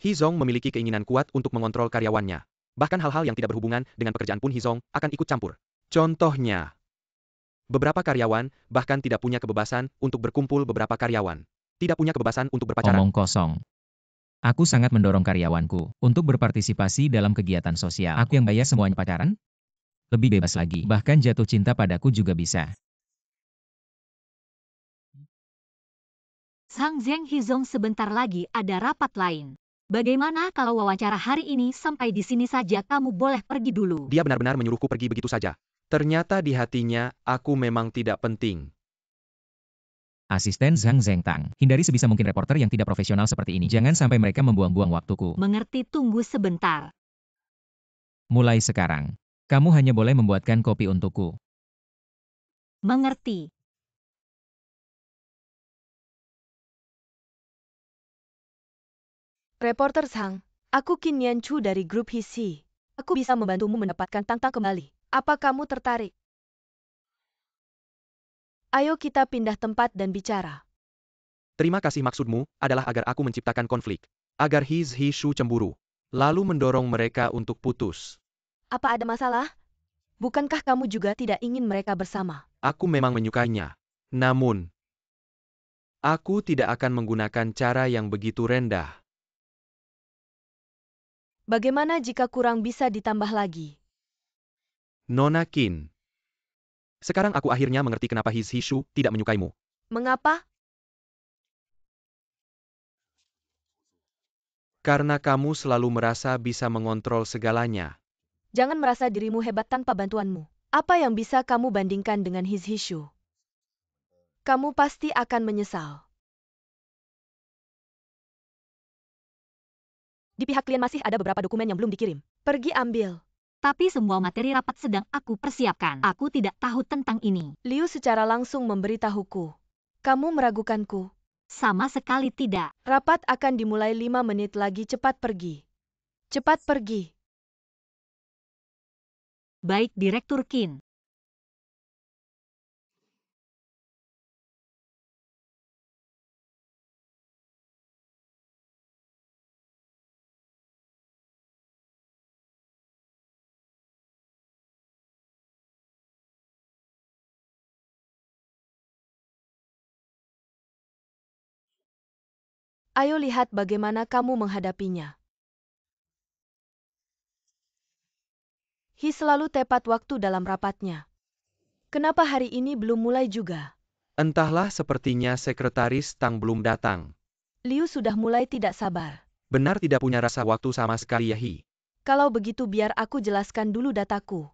C: Hizong memiliki keinginan kuat untuk mengontrol karyawannya. Bahkan hal-hal yang tidak berhubungan dengan pekerjaan pun Hizong akan ikut campur. Contohnya, beberapa karyawan bahkan tidak punya kebebasan untuk berkumpul, beberapa karyawan tidak punya kebebasan untuk berpacaran.
B: Omong kosong. Aku sangat mendorong karyawanku untuk berpartisipasi dalam kegiatan sosial. Aku yang bayar semuanya pacaran? Lebih bebas lagi. Bahkan jatuh cinta padaku juga bisa.
A: Zhang Zheng, Hizong, sebentar lagi ada rapat lain. Bagaimana kalau wawancara hari ini sampai di sini saja, kamu boleh pergi dulu.
C: Dia benar-benar menyuruhku pergi begitu saja. Ternyata di hatinya, aku memang tidak penting.
B: Asisten Zhang Zhengtang. Hindari sebisa mungkin reporter yang tidak profesional seperti ini. Jangan sampai mereka membuang-buang waktuku.
A: Mengerti, tunggu sebentar.
B: Mulai sekarang, kamu hanya boleh membuatkan kopi untukku.
A: Mengerti.
D: Reporter Zhang, aku Qin Yanchu dari grup Hisi. Aku bisa membantumu mendapatkan Tang kembali. Apa kamu tertarik? Ayo kita pindah tempat dan bicara.
C: Terima kasih, maksudmu adalah agar aku menciptakan konflik. Agar Hishu cemburu. Lalu mendorong mereka untuk putus.
D: Apa ada masalah? Bukankah kamu juga tidak ingin mereka bersama?
C: Aku memang menyukainya. Namun, aku tidak akan menggunakan cara yang begitu rendah.
D: Bagaimana jika kurang bisa ditambah lagi?
C: Nona Qin. Sekarang aku akhirnya mengerti kenapa Hishu tidak menyukaimu.
D: Mengapa?
C: Karena kamu selalu merasa bisa mengontrol segalanya.
D: Jangan merasa dirimu hebat tanpa bantuanmu. Apa yang bisa kamu bandingkan dengan Hishu? Kamu pasti akan menyesal. Di pihak klien masih ada beberapa dokumen yang belum dikirim. Pergi ambil.
A: Tapi semua materi rapat sedang aku persiapkan. Aku tidak tahu tentang ini.
D: Liu secara langsung memberitahuku. Kamu meragukanku.
A: Sama sekali tidak.
D: Rapat akan dimulai 5 menit lagi, cepat pergi. Cepat pergi.
A: Baik, Direktur Qin.
D: Ayo lihat bagaimana kamu menghadapinya. He selalu tepat waktu dalam rapatnya. Kenapa hari ini belum mulai juga?
C: Entahlah, sepertinya sekretaris Tang belum datang.
D: Liu sudah mulai tidak sabar.
C: Benar tidak punya rasa waktu sama sekali ya Hi.
D: Kalau begitu biar aku jelaskan dulu dataku.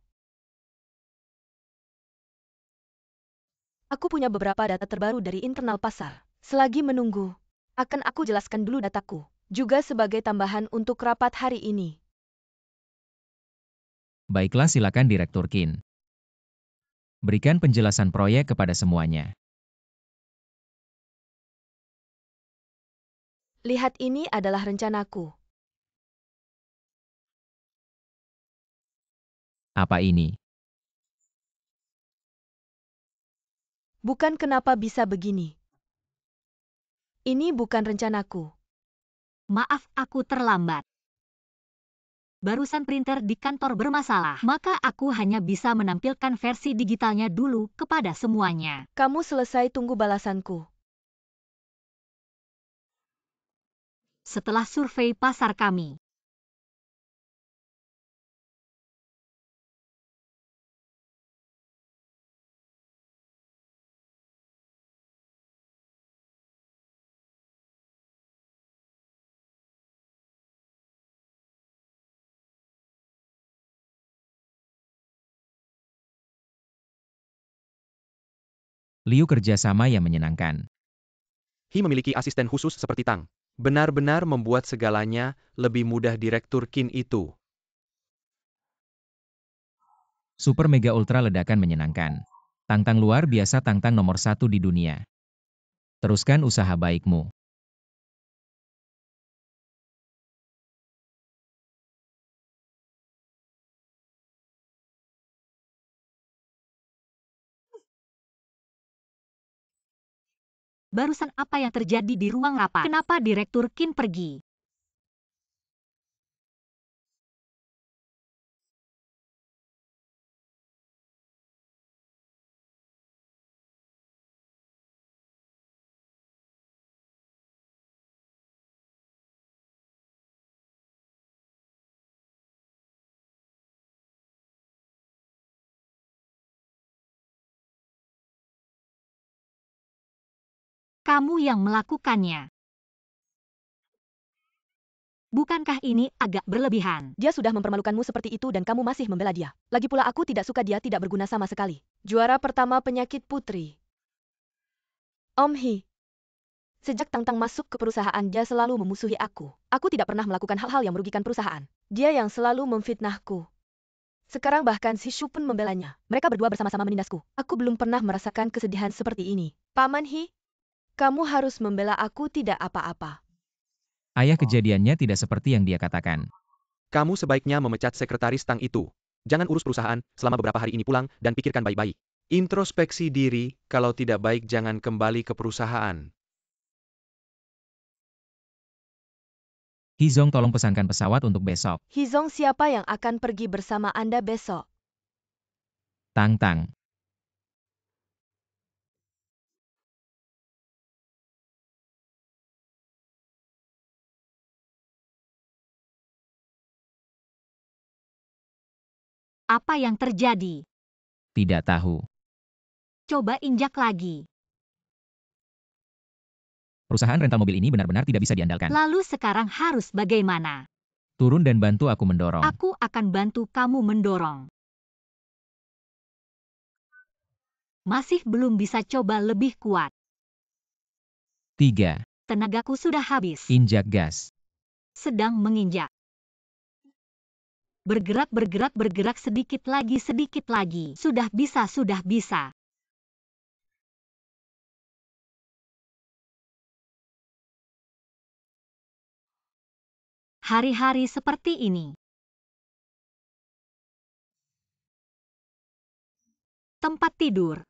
D: Aku punya beberapa data terbaru dari internal pasar. Selagi menunggu, akan aku jelaskan dulu dataku. Juga sebagai tambahan untuk rapat hari ini.
B: Baiklah, silakan Direktur Qin. Berikan penjelasan proyek kepada semuanya.
D: Lihat, ini adalah rencanaku.
B: Apa ini?
D: Bukan, kenapa bisa begini? Ini bukan rencanaku.
A: Maaf, aku terlambat. Barusan printer di kantor bermasalah, maka aku hanya bisa menampilkan versi digitalnya dulu kepada semuanya.
D: Kamu selesai, tunggu balasanku.
A: Setelah survei pasar kami,
B: Liu kerjasama yang menyenangkan.
C: Hi memiliki asisten khusus seperti Tang. Benar-benar membuat segalanya lebih mudah. Direktur Qin itu.
B: Super Mega Ultra ledakan menyenangkan. Tang-tang luar biasa, tang-tang nomor 1 di dunia. Teruskan usaha baikmu.
A: barusan apa yang terjadi di ruang rapat? Kenapa Direktur Qin pergi? Kamu yang melakukannya. Bukankah ini agak berlebihan?
D: Dia sudah mempermalukanmu seperti itu dan kamu masih membela dia. Lagi pula aku tidak suka dia, tidak berguna sama sekali. Juara pertama penyakit putri. Om Hi. Sejak Tang-tang masuk ke perusahaan, dia selalu memusuhi aku. Aku tidak pernah melakukan hal-hal yang merugikan perusahaan. Dia yang selalu memfitnahku. Sekarang bahkan si Shu pun membelanya. Mereka berdua bersama-sama menindasku. Aku belum pernah merasakan kesedihan seperti ini. Paman Hi, kamu harus membela aku, tidak apa-apa.
B: Ayah, kejadiannya tidak seperti yang dia katakan.
C: Kamu sebaiknya memecat sekretaris Tang itu. Jangan urus perusahaan selama beberapa hari ini, pulang dan pikirkan baik-baik. Introspeksi diri, kalau tidak baik jangan kembali ke perusahaan.
B: Hizong, tolong pesankan pesawat untuk besok.
D: Hizong, siapa yang akan pergi bersama Anda besok?
B: Tang-tang.
A: Apa yang terjadi?
B: Tidak tahu.
A: Coba injak lagi.
B: Perusahaan rental mobil ini benar-benar tidak bisa diandalkan.
A: Lalu sekarang harus bagaimana?
B: Turun dan bantu aku mendorong.
A: Aku akan bantu kamu mendorong. Masih belum bisa, coba lebih kuat.
B: 3.
A: Tenagaku sudah habis.
B: Injak gas.
A: Sedang menginjak. Bergerak, bergerak, bergerak, sedikit lagi, sedikit lagi. Sudah bisa, sudah bisa. Hari-hari seperti ini. Tempat tidur.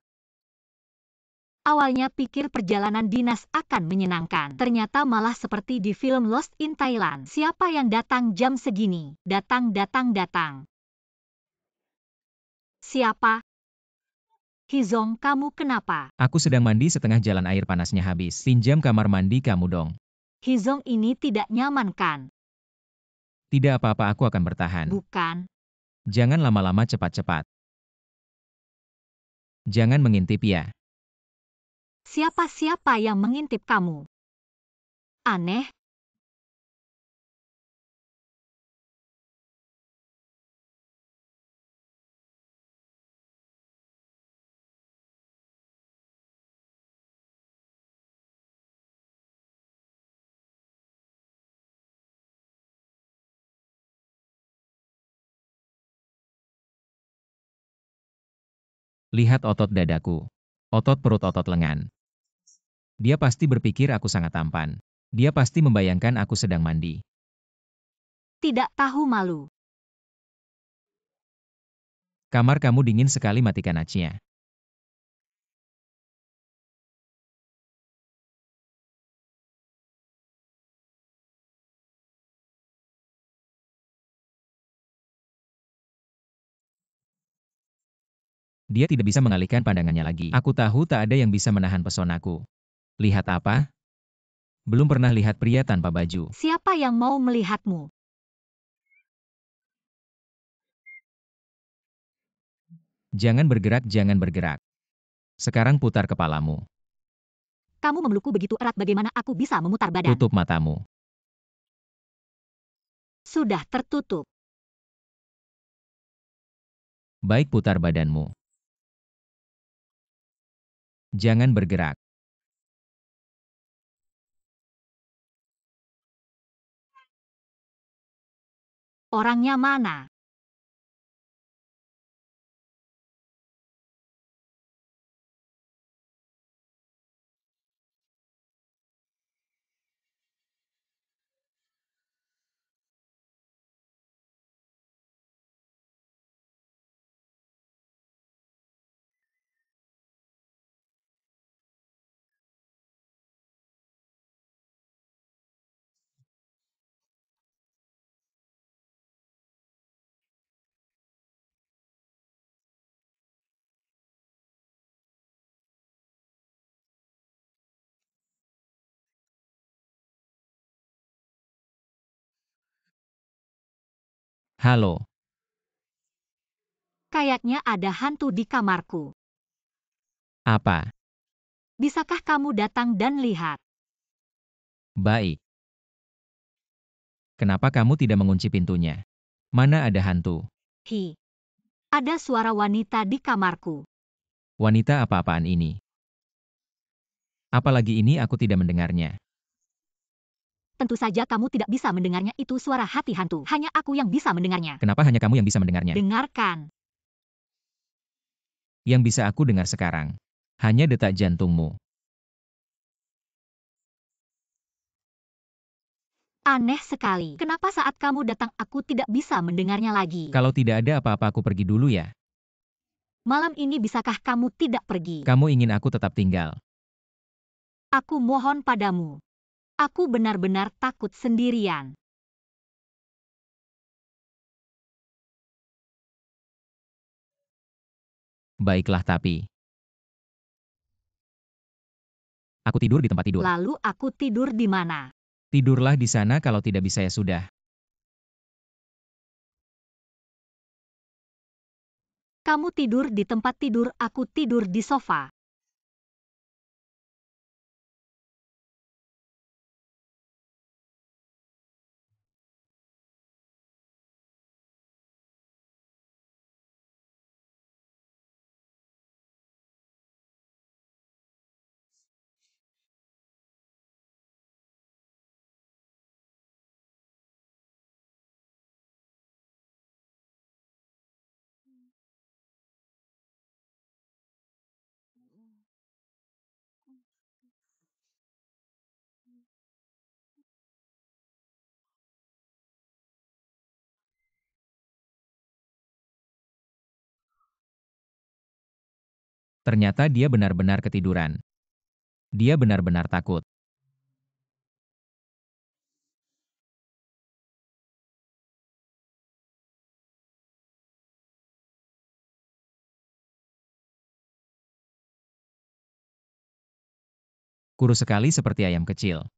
A: Awalnya pikir perjalanan dinas akan menyenangkan. Ternyata malah seperti di film Lost in Thailand. Siapa yang datang jam segini? Datang, datang, datang. Siapa? Hizong, kamu kenapa?
B: Aku sedang mandi, setengah jalan air panasnya habis. Pinjam kamar mandi kamu dong.
A: Hizong ini tidak nyaman kan?
B: Tidak apa-apa, aku akan bertahan.
A: Bukan.
B: Jangan lama-lama, cepat-cepat. Jangan mengintip ya.
A: Siapa-siapa yang mengintip kamu? Aneh.
B: Lihat otot dadaku. Otot perut, otot lengan. Dia pasti berpikir aku sangat tampan. Dia pasti membayangkan aku sedang mandi.
A: Tidak tahu malu.
B: Kamar kamu dingin sekali, matikan AC-nya. Dia tidak bisa mengalihkan pandangannya lagi. Aku tahu tak ada yang bisa menahan pesonaku. Lihat apa? Belum pernah lihat pria tanpa baju.
A: Siapa yang mau melihatmu?
B: Jangan bergerak, jangan bergerak. Sekarang putar kepalamu.
A: Kamu memelukku begitu erat, bagaimana aku bisa memutar badan?
B: Tutup matamu.
A: Sudah tertutup.
B: Baik, putar badanmu. Jangan bergerak.
A: Orangnya mana?
B: Halo.
A: Kayaknya ada hantu di kamarku.
B: Apa?
A: Bisakah kamu datang dan lihat?
B: Baik. Kenapa kamu tidak mengunci pintunya? Mana ada hantu?
A: Hi. Ada suara wanita di kamarku.
B: Wanita apa-apaan ini? Apalagi ini aku tidak mendengarnya.
A: Tentu saja kamu tidak bisa mendengarnya, itu suara hati hantu. Hanya aku yang bisa mendengarnya.
B: Kenapa hanya kamu yang bisa mendengarnya?
A: Dengarkan.
B: Yang bisa aku dengar sekarang hanya detak jantungmu.
A: Aneh sekali. Kenapa saat kamu datang aku tidak bisa mendengarnya lagi?
B: Kalau tidak ada apa-apa, aku pergi dulu ya.
A: Malam ini bisakah kamu tidak pergi?
B: Kamu ingin aku tetap tinggal?
A: Aku mohon padamu. Aku benar-benar takut sendirian.
B: Baiklah, tapi aku tidur di tempat tidur.
A: Lalu aku tidur di mana?
B: Tidurlah di sana, kalau tidak bisa ya sudah.
A: Kamu tidur di tempat tidur, aku tidur di sofa.
B: Ternyata dia benar-benar ketiduran. Dia benar-benar takut. Kurus sekali seperti ayam kecil.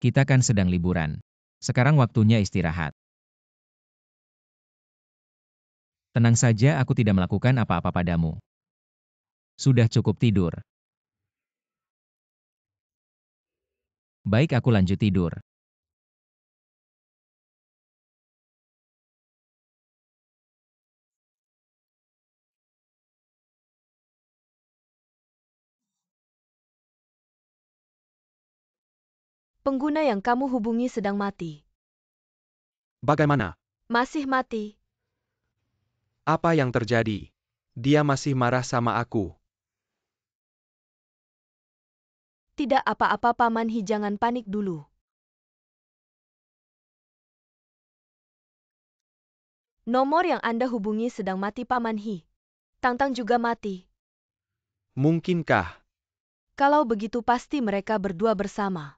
B: Kita kan sedang liburan. Sekarang waktunya istirahat. Tenang saja, aku tidak melakukan apa-apa padamu. Sudah cukup tidur. Baik, aku lanjut tidur.
D: Pengguna yang kamu hubungi sedang mati.
C: Bagaimana?
D: Masih mati.
C: Apa yang terjadi? Dia masih marah sama aku.
D: Tidak apa-apa Paman Hi, jangan panik dulu. Nomor yang Anda hubungi sedang mati Paman Hi. Tangtang juga mati.
C: Mungkinkah?
D: Kalau begitu pasti mereka berdua bersama.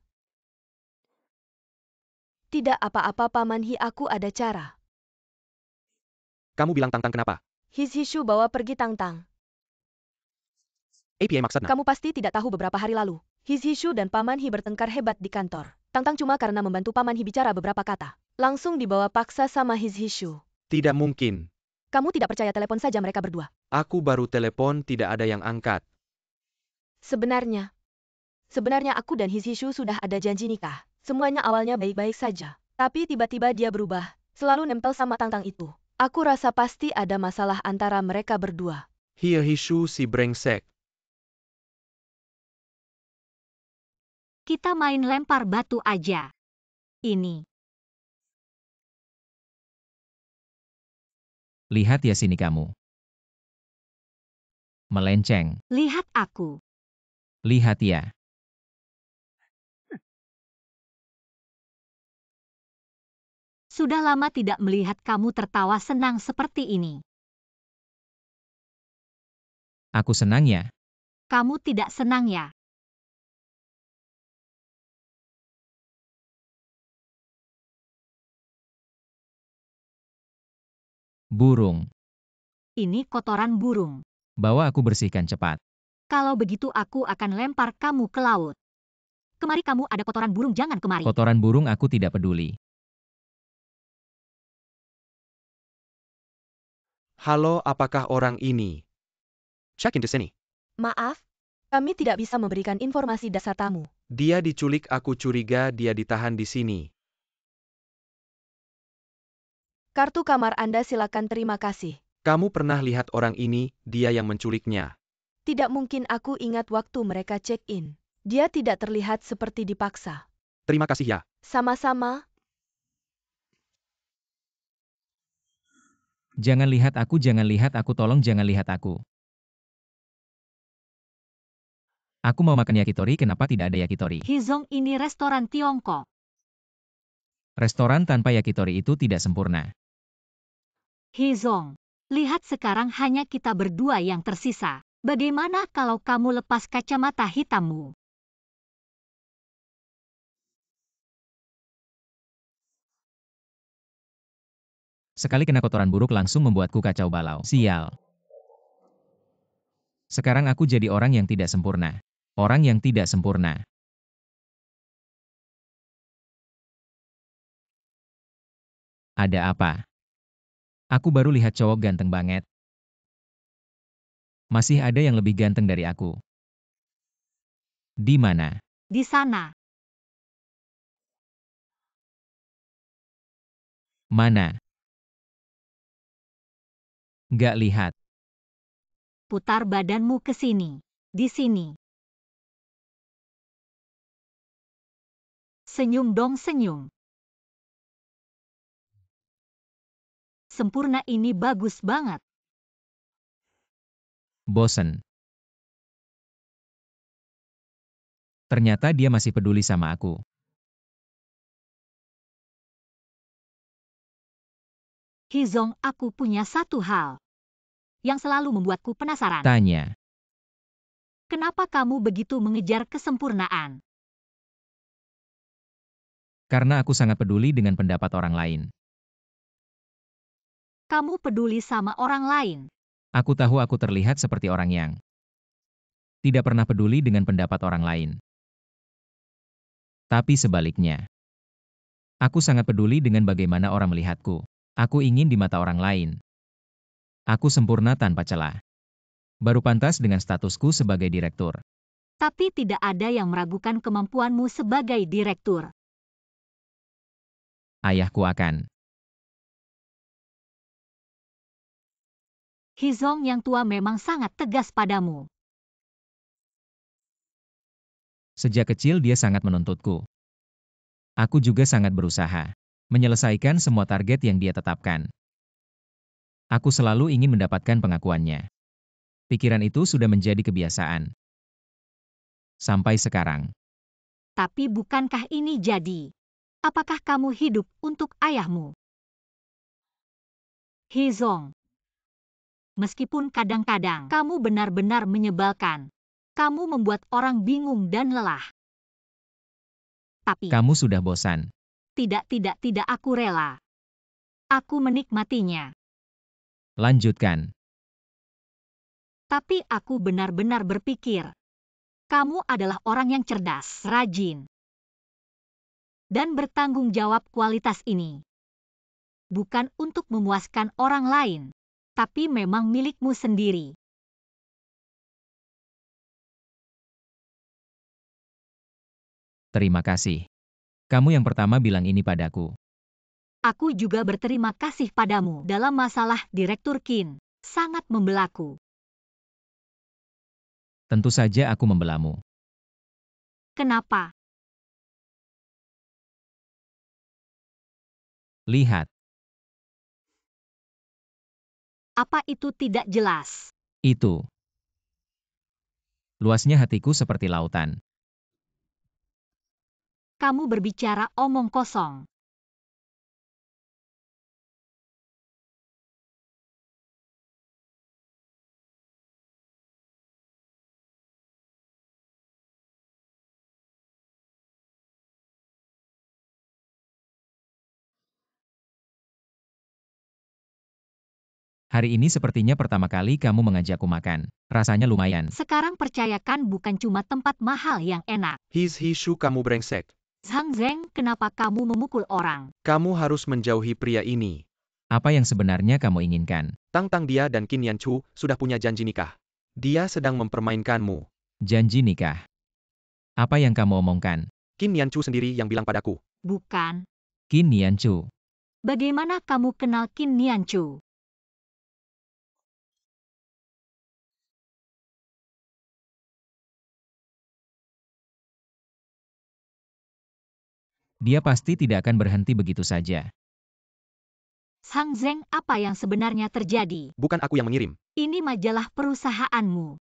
D: Tidak apa-apa Paman Hi, aku ada cara.
C: Kamu bilang Tangtang kenapa?
D: His Hishu bawa pergi Tangtang.
C: APA maksudnya?
D: Kamu pasti tidak tahu beberapa hari lalu. His Hishu dan Paman Hi bertengkar hebat di kantor. Tangtang cuma karena membantu Paman Hi bicara beberapa kata. Langsung dibawa paksa sama His Hishu.
C: Tidak mungkin.
D: Kamu tidak percaya, telepon saja mereka berdua.
C: Aku baru telepon, tidak ada yang angkat.
D: Sebenarnya aku dan His Hishu sudah ada janji nikah. Semuanya awalnya baik-baik saja. Tapi tiba-tiba dia berubah. Selalu nempel sama Tangtang itu. Aku rasa pasti ada masalah antara mereka berdua.
C: Hia Hishu si brengsek.
A: Kita main lempar batu aja. Ini.
B: Lihat ya sini kamu. Melenceng.
A: Lihat aku.
B: Lihat ya.
A: Sudah lama tidak melihat kamu tertawa senang seperti ini.
B: Aku senang ya.
A: Kamu tidak senang ya?
B: Burung.
A: Ini kotoran burung.
B: Bawa aku bersihkan cepat.
A: Kalau begitu aku akan lempar kamu ke laut. Kemari, kamu ada kotoran burung, jangan kemari.
B: Kotoran burung aku tidak peduli.
C: Halo, apakah orang ini? Check in di sini.
D: Maaf, kami tidak bisa memberikan informasi dasar tamu.
C: Dia diculik, aku curiga dia ditahan di sini.
D: Kartu kamar Anda silakan, terima kasih.
C: Kamu pernah lihat orang ini, dia yang menculiknya.
D: Tidak mungkin, aku ingat waktu mereka check-in. Dia tidak terlihat seperti dipaksa.
C: Terima kasih ya.
D: Sama-sama.
B: Jangan lihat aku, tolong jangan lihat aku. Aku mau makan yakitori, kenapa tidak ada yakitori?
A: Hizong, ini restoran Tiongkok.
B: Restoran tanpa yakitori itu tidak sempurna.
A: Hizong, lihat sekarang hanya kita berdua yang tersisa. Bagaimana kalau kamu lepas kacamata hitammu?
B: Sekali kena kotoran buruk langsung membuatku kacau balau. Sial. Sekarang aku jadi orang yang tidak sempurna. Orang yang tidak sempurna. Ada apa? Aku baru lihat cowok ganteng banget. Masih ada yang lebih ganteng dari aku. Di mana?
A: Di sana.
B: Mana? Nggak lihat.
A: Putar badanmu ke sini. Di sini. Senyum dong, senyum. Sempurna, ini bagus banget.
B: Bosen. Ternyata dia masih peduli sama aku.
A: Hizong, aku punya satu hal yang selalu membuatku penasaran.
B: Tanya.
A: Kenapa kamu begitu mengejar kesempurnaan?
B: Karena aku sangat peduli dengan pendapat orang lain.
A: Kamu peduli sama orang lain.
B: Aku tahu aku terlihat seperti orang yang tidak pernah peduli dengan pendapat orang lain. Tapi sebaliknya, aku sangat peduli dengan bagaimana orang melihatku. Aku ingin di mata orang lain. Aku sempurna tanpa celah. Baru pantas dengan statusku sebagai direktur.
A: Tapi tidak ada yang meragukan kemampuanmu sebagai direktur.
B: Ayahku akan.
A: Hizong yang tua memang sangat tegas padamu.
B: Sejak kecil dia sangat menuntutku. Aku juga sangat berusaha menyelesaikan semua target yang dia tetapkan. Aku selalu ingin mendapatkan pengakuannya. Pikiran itu sudah menjadi kebiasaan. Sampai sekarang.
A: Tapi bukankah ini jadi? Apakah kamu hidup untuk ayahmu? Hizong. Meskipun kadang-kadang kamu benar-benar menyebalkan, kamu membuat orang bingung dan lelah. Tapi,
B: Kamu sudah bosan.
A: tidak, aku rela. Aku menikmatinya.
B: Lanjutkan.
A: Tapi aku benar-benar berpikir, kamu adalah orang yang cerdas, rajin, dan bertanggung jawab. Kualitas ini bukan untuk memuaskan orang lain, tapi memang milikmu sendiri.
B: Terima kasih. Kamu yang pertama bilang ini padaku.
A: Aku juga berterima kasih padamu dalam masalah Direktur Qin. Sangat membelaku.
B: Tentu saja aku membelamu.
A: Kenapa?
B: Lihat,
A: Apa itu tidak jelas?
B: itu. Luasnya hatiku seperti lautan.
A: Kamu berbicara omong kosong.
B: Hari ini sepertinya pertama kali kamu mengajakku makan. Rasanya lumayan.
A: Sekarang percayakan bukan cuma tempat mahal yang enak.
C: Hishu kamu brengsek.
A: Zhang Zheng, kenapa kamu memukul orang?
C: Kamu harus menjauhi pria ini.
B: Apa yang sebenarnya kamu inginkan?
C: Tang dia dan Qin Yanchu sudah punya janji nikah. Dia sedang mempermainkanmu.
B: Janji nikah. Apa yang kamu omongkan?
C: Qin Yanchu sendiri yang bilang padaku.
A: Bukan.
B: Qin Nianchu.
A: Bagaimana kamu kenal Qin Nianchu?
B: Dia pasti tidak akan berhenti begitu saja.
A: Zhang Zheng, apa yang sebenarnya terjadi?
C: Bukan aku yang mengirim.
A: Ini majalah perusahaanmu.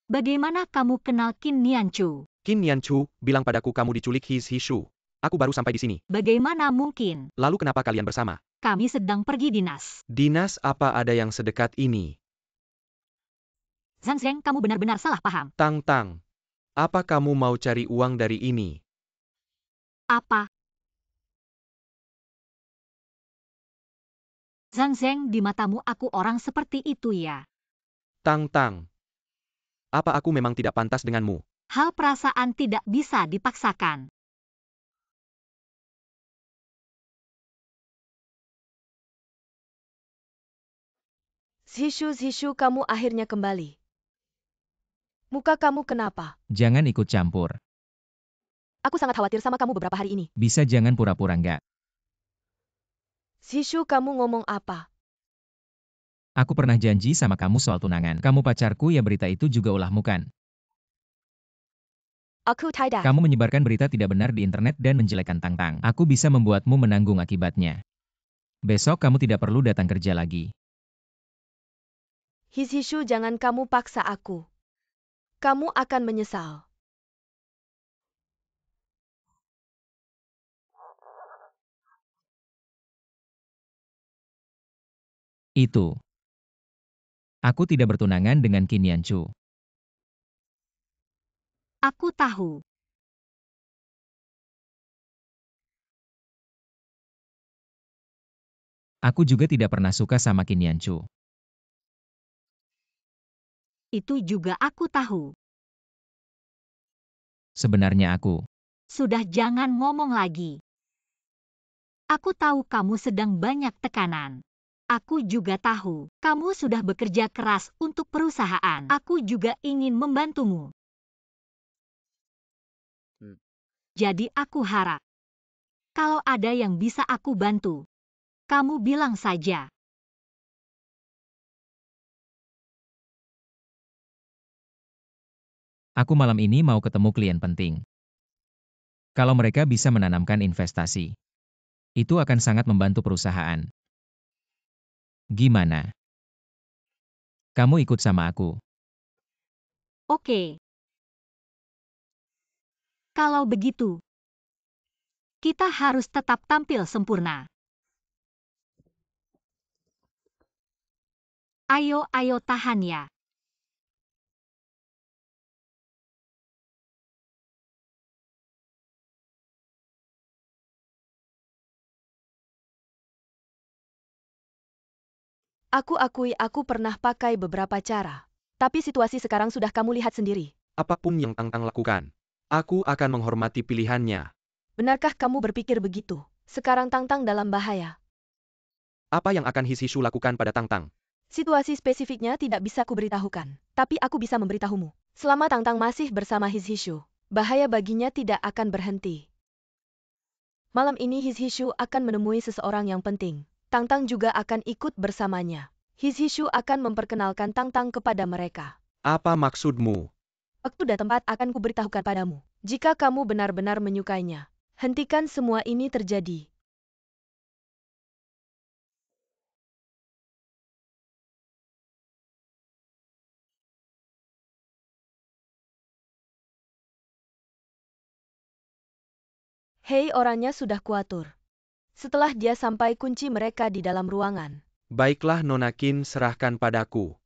A: Bagaimana kamu kenal Qin Nianchu?
C: Qin Yanchu bilang padaku kamu diculik Hishu. Aku baru sampai di sini.
A: Bagaimana mungkin?
C: Lalu kenapa kalian bersama?
A: Kami sedang pergi dinas.
C: Dinas apa ada yang sedekat ini?
A: Zhang Zheng, kamu benar-benar salah paham.
C: Tang. Apa kamu mau cari uang dari ini?
A: Apa? Zhang Zheng, di matamu aku orang seperti itu ya?
C: Tang. Apa aku memang tidak pantas denganmu?
A: Hal perasaan tidak bisa dipaksakan.
D: Zhishu, kamu akhirnya kembali. Muka kamu kenapa?
B: Jangan ikut campur.
D: Aku sangat khawatir sama kamu beberapa hari ini.
B: Bisa jangan pura-pura enggak.
D: Zhishu, kamu ngomong apa?
B: Aku pernah janji sama kamu soal tunangan. Kamu pacarku, ya berita itu juga ulahmu kan?
D: Aku tidak.
B: Kamu menyebarkan berita tidak benar di internet dan menjelekkan Tang. Aku bisa membuatmu menanggung akibatnya. Besok kamu tidak perlu datang kerja lagi.
D: Zhishu, jangan kamu paksa aku. Kamu akan menyesal.
B: Itu. Aku tidak bertunangan dengan Qin Yanchu.
A: Aku tahu.
B: Aku juga tidak pernah suka sama Qin Yanchu.
A: Itu juga aku tahu.
B: Sebenarnya aku
A: Sudah jangan ngomong lagi. Aku tahu kamu sedang banyak tekanan. Aku juga tahu, kamu sudah bekerja keras untuk perusahaan. Aku juga ingin membantumu. Jadi aku harap, kalau ada yang bisa aku bantu, kamu bilang saja.
B: Aku malam ini mau ketemu klien penting. Kalau mereka bisa menanamkan investasi, itu akan sangat membantu perusahaan. Gimana? Kamu ikut sama aku.
A: Oke. Kalau begitu, kita harus tetap tampil sempurna. Ayo tahan ya.
D: Aku akui aku pernah pakai beberapa cara. Tapi situasi sekarang sudah kamu lihat sendiri.
C: Apapun yang Tang Tang lakukan, aku akan menghormati pilihannya.
D: Benarkah kamu berpikir begitu? Sekarang Tang Tang dalam bahaya.
C: Apa yang akan His Hishu lakukan pada Tang Tang?
D: Situasi spesifiknya tidak bisa kuberitahukan. Tapi aku bisa memberitahumu. Selama Tang Tang masih bersama His Hishu, bahaya baginya tidak akan berhenti. Malam ini His Hishu akan menemui seseorang yang penting. Tang Tang juga akan ikut bersamanya. His Hishu akan memperkenalkan Tang Tang kepada mereka.
C: Apa maksudmu?
D: Waktu dan tempat akan kuberitahukan padamu. Jika kamu benar-benar menyukainya, hentikan semua ini terjadi. Hei, orangnya sudah kuatur. Setelah dia sampai kunci mereka di dalam ruangan.
C: Baiklah Nona Qin, serahkan padaku.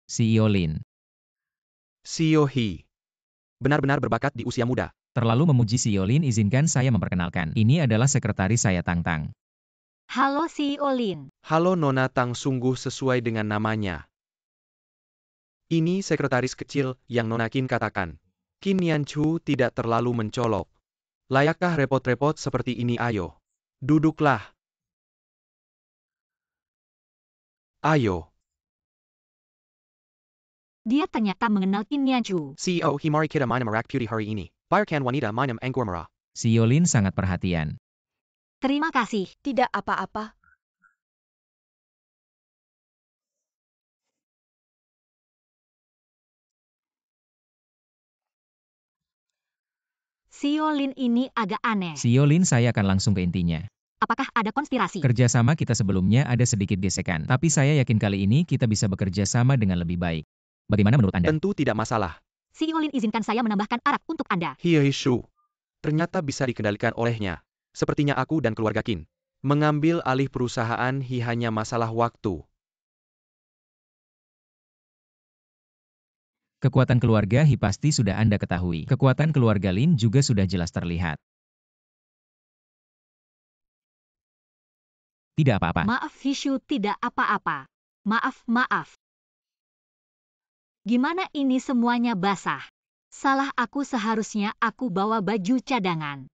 B: CEO Lin.
C: CEO He. Benar-benar berbakat di usia muda.
B: Terlalu memuji CEO Lin, izinkan saya memperkenalkan. Ini adalah sekretaris saya Tang Tang.
A: Halo CEO Lin.
C: Halo Nona Tang, sungguh sesuai dengan namanya. Ini sekretaris kecil yang Nona Qin katakan. Qin Yanchu tidak terlalu mencolok. Layakkah repot-repot seperti ini? Ayo. Duduklah. Ayo.
A: Dia ternyata mengenal Qin Yanchu.
C: CEO Himari kita minum arak putih hari ini. Biarkan wanita minum anggur merah.
B: CEO Lin sangat perhatian.
A: Terima kasih.
D: Tidak apa-apa.
A: CEO Lin ini agak aneh.
B: CEO Lin, saya akan langsung ke intinya.
A: Apakah ada konspirasi?
B: Kerjasama kita sebelumnya ada sedikit gesekan, tapi saya yakin kali ini kita bisa bekerja sama dengan lebih baik. Bagaimana menurut Anda?
C: Tentu tidak masalah.
A: CEO Lin, izinkan saya menambahkan arak untuk Anda.
C: Hishu. Ternyata bisa dikendalikan olehnya. Sepertinya aku dan keluarga Qin. Mengambil alih perusahaan He hanya masalah waktu.
B: Kekuatan keluarga He pasti sudah Anda ketahui. Kekuatan keluarga Lin juga sudah jelas terlihat. Tidak apa-apa.
A: Maaf Hishu, tidak apa-apa. Maaf. Gimana ini semuanya basah? Salah aku, seharusnya aku bawa baju cadangan.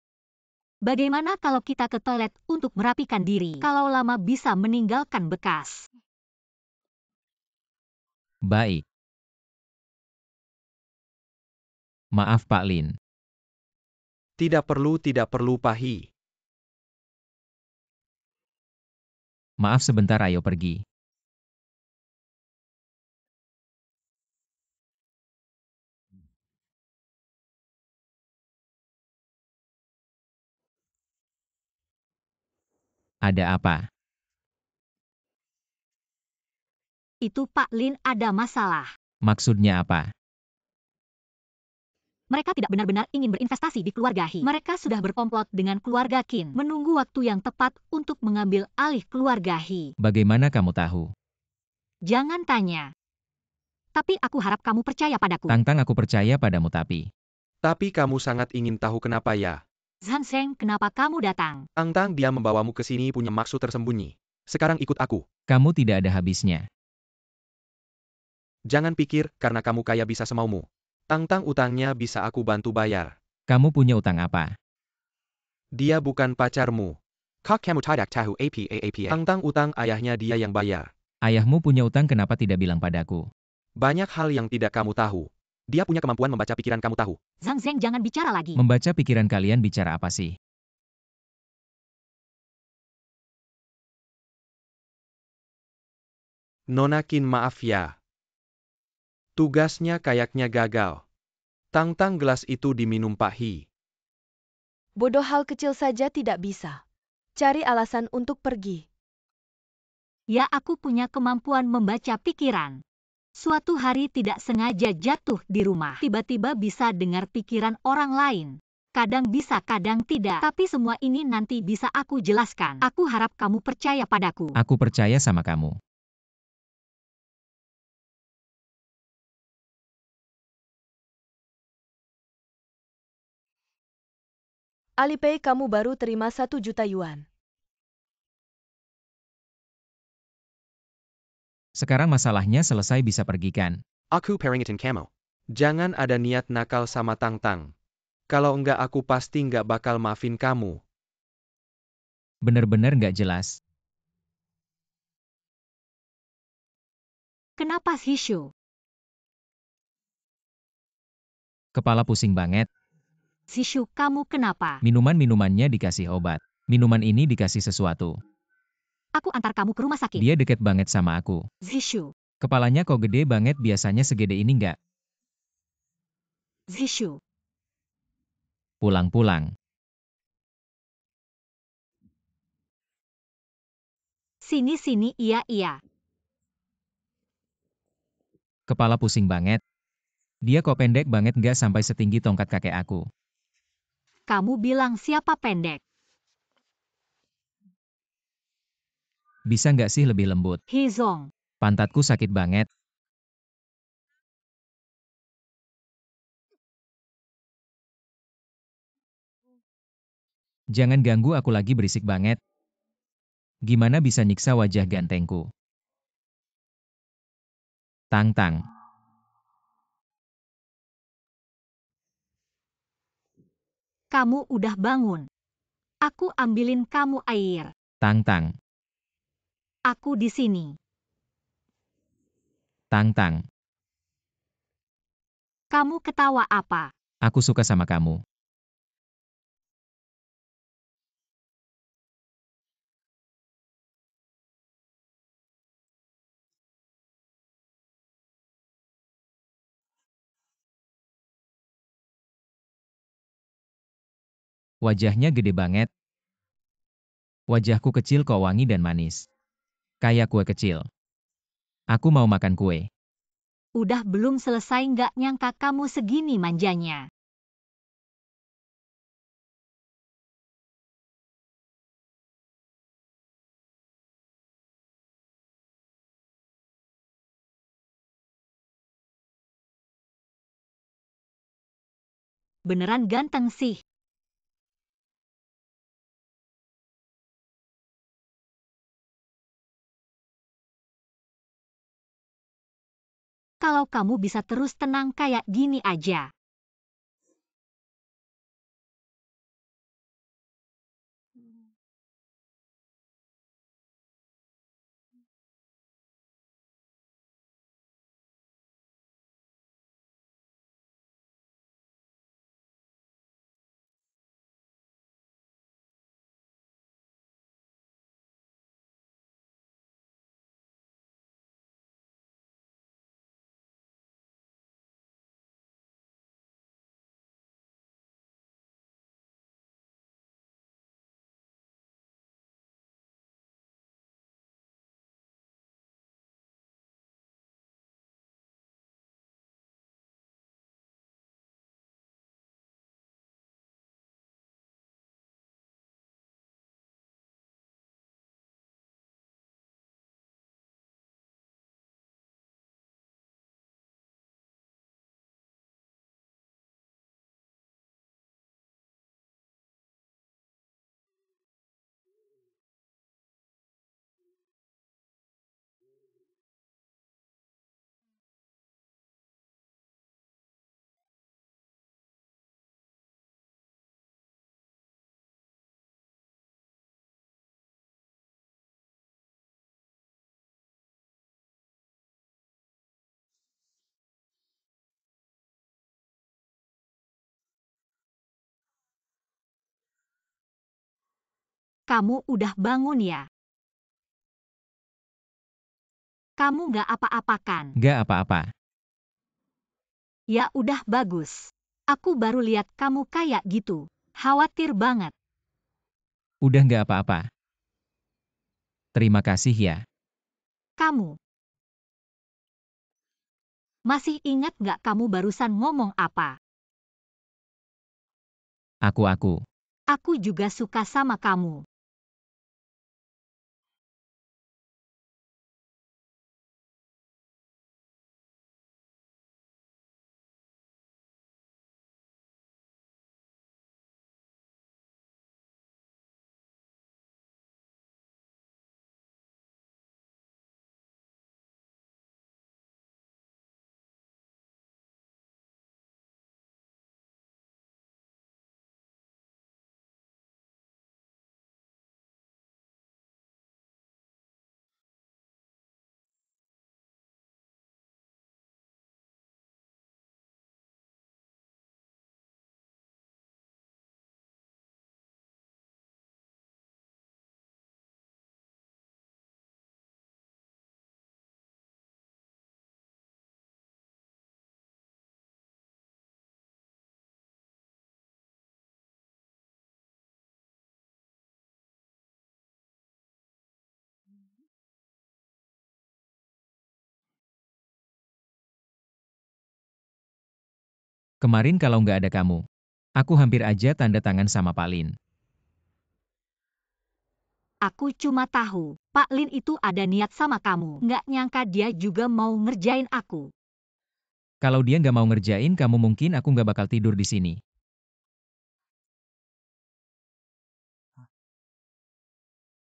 A: Bagaimana kalau kita ke toilet untuk merapikan diri? Kalau lama bisa meninggalkan bekas.
B: Baik. Maaf Pak Lin.
C: Tidak perlu Pak He.
B: Maaf sebentar, ayo pergi. Ada apa?
A: Itu Pak Lin ada masalah.
B: Maksudnya apa?
A: Mereka tidak benar-benar ingin berinvestasi di keluarga He. Mereka sudah berkomplot dengan keluarga Qin, menunggu waktu yang tepat untuk mengambil alih keluarga He.
B: Bagaimana kamu tahu?
A: Jangan tanya. Tapi aku harap kamu percaya padaku.
B: Tang Tang, aku percaya padamu tapi.
C: Tapi kamu sangat ingin tahu kenapa ya?
A: Zhan Zheng, kenapa kamu datang?
C: Tang Tang, dia membawamu ke sini punya maksud tersembunyi. Sekarang ikut aku.
B: Kamu tidak ada habisnya.
C: Jangan pikir, karena kamu kaya bisa semaumu. Tang-tang utangnya bisa aku bantu bayar.
B: Kamu punya utang apa?
C: Dia bukan pacarmu. Kok kamu tidak tahu apa? Tang-tang utang ayahnya dia yang bayar.
B: Ayahmu punya utang kenapa tidak bilang padaku?
C: Banyak hal yang tidak kamu tahu. Dia punya kemampuan membaca pikiran kamu tahu.
A: Zhang Zeng jangan bicara lagi.
B: Membaca pikiran kalian bicara apa sih?
C: Nona Qin maaf ya. Tugasnya kayaknya gagal. Tang-tang gelas itu diminum Pak Hi.
D: Bodoh hal kecil saja tidak bisa. Cari alasan untuk pergi.
A: Ya aku punya kemampuan membaca pikiran. Suatu hari tidak sengaja jatuh di rumah. Tiba-tiba bisa dengar pikiran orang lain. Kadang bisa, kadang tidak. Tapi semua ini nanti bisa aku jelaskan. Aku harap kamu percaya padaku.
B: Aku percaya sama kamu.
D: Alipay kamu baru terima 1 juta yuan.
B: Sekarang masalahnya selesai bisa pergi kan?
C: Aku peringatin kamu. Jangan ada niat nakal sama Tang-tang. Kalau enggak aku pasti enggak bakal maafin kamu.
B: Bener-bener nggak jelas.
A: Kenapa Zhishu?
B: Kepala pusing banget.
A: Zhishu, kamu kenapa?
B: Minuman-minumannya dikasih obat. Minuman ini dikasih sesuatu.
A: Aku antar kamu ke rumah sakit.
B: Dia deket banget sama aku.
A: Zhishu,
B: Kepalanya kok gede banget, biasanya segede ini nggak?
A: Zhishu.
B: Pulang-pulang.
A: Sini-sini, iya.
B: Kepala pusing banget. Dia kok pendek banget, nggak sampai setinggi tongkat kakek aku.
A: Kamu bilang siapa pendek?
B: Bisa nggak sih lebih lembut?
A: Hizong.
B: Pantatku sakit banget. Jangan ganggu aku lagi, berisik banget. Gimana bisa nyiksa wajah gantengku? Tang-tang.
A: Kamu udah bangun. Aku ambilin kamu air.
B: Tang-tang.
A: Aku di sini.
B: Tang-tang.
A: Kamu ketawa apa?
B: Aku suka sama kamu. Wajahnya gede banget. Wajahku kecil kok wangi dan manis. Kayak kue kecil. Aku mau makan kue.
A: Udah belum selesai, nggak nyangka kamu segini manjanya. Beneran ganteng sih. Kalau kamu bisa terus tenang kayak gini aja. kamu udah bangun ya? Kamu nggak apa-apa kan?
B: Nggak apa-apa.
A: Ya udah bagus. Aku baru lihat kamu kayak gitu. Khawatir banget.
B: Udah nggak apa-apa. Terima kasih ya.
A: Kamu. Masih ingat nggak kamu barusan ngomong apa?
B: Aku.
A: Aku juga suka sama kamu.
B: Kemarin kalau nggak ada kamu, aku hampir aja tanda tangan sama Pak Lin.
A: Aku cuma tahu, Pak Lin itu ada niat sama kamu. Nggak nyangka dia juga mau ngerjain aku.
B: Kalau dia nggak mau ngerjain kamu mungkin aku nggak bakal tidur di sini.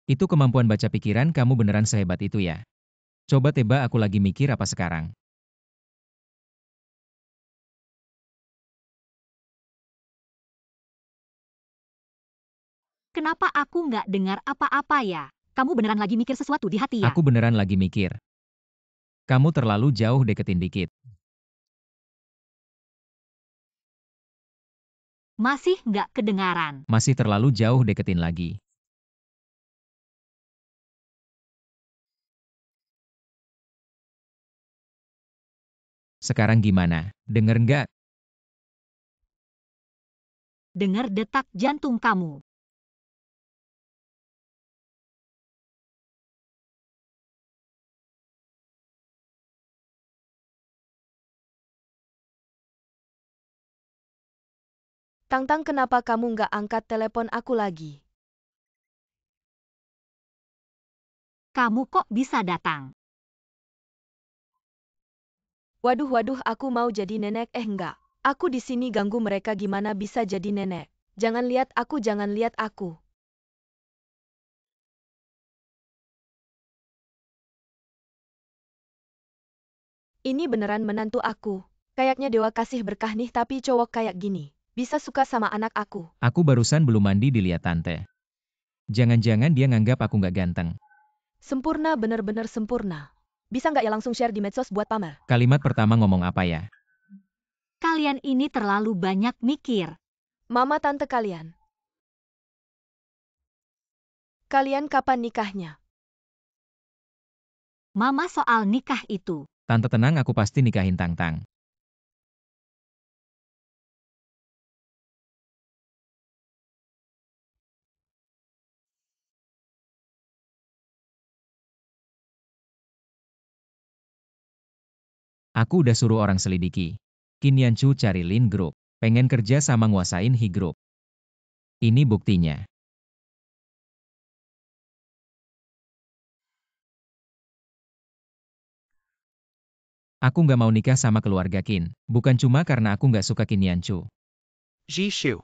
B: Itu kemampuan baca pikiran kamu beneran sehebat itu ya. Coba teba aku lagi mikir apa sekarang.
A: Kenapa aku nggak dengar apa-apa ya? Kamu beneran lagi mikir sesuatu di hati ya?
B: Aku beneran lagi mikir. Kamu terlalu jauh deketin dikit.
A: Masih nggak kedengaran.
B: Masih terlalu jauh deketin lagi. Sekarang gimana? Denger nggak?
A: Dengar detak jantung kamu.
D: Tang-Tang, kenapa kamu nggak angkat telepon aku lagi?
A: Kamu kok bisa datang?
D: Waduh, aku mau jadi nenek. Enggak. Aku di sini ganggu mereka, gimana bisa jadi nenek? Jangan lihat aku. Ini beneran menantu aku. Kayaknya dewa kasih berkah nih, tapi cowok kayak gini. Bisa suka sama anak aku.
B: Aku barusan belum mandi dilihat tante. Jangan-jangan dia nganggap aku nggak ganteng.
D: Sempurna, bener-bener sempurna. Bisa nggak ya langsung share di medsos buat pamer?
B: Kalimat pertama ngomong apa ya?
A: Kalian ini terlalu banyak mikir.
D: Mama tante kalian. Kalian kapan nikahnya?
A: Mama soal nikah itu.
B: Tante tenang, aku pasti nikahin Tang-Tang. Aku udah suruh orang selidiki. Qin Yanchu cari Lin Group. Pengen kerja sama nguasain He Group. Ini buktinya. Aku nggak mau nikah sama keluarga Qin. Bukan cuma karena aku nggak suka Qin Yanchu.
C: Ji Xiu.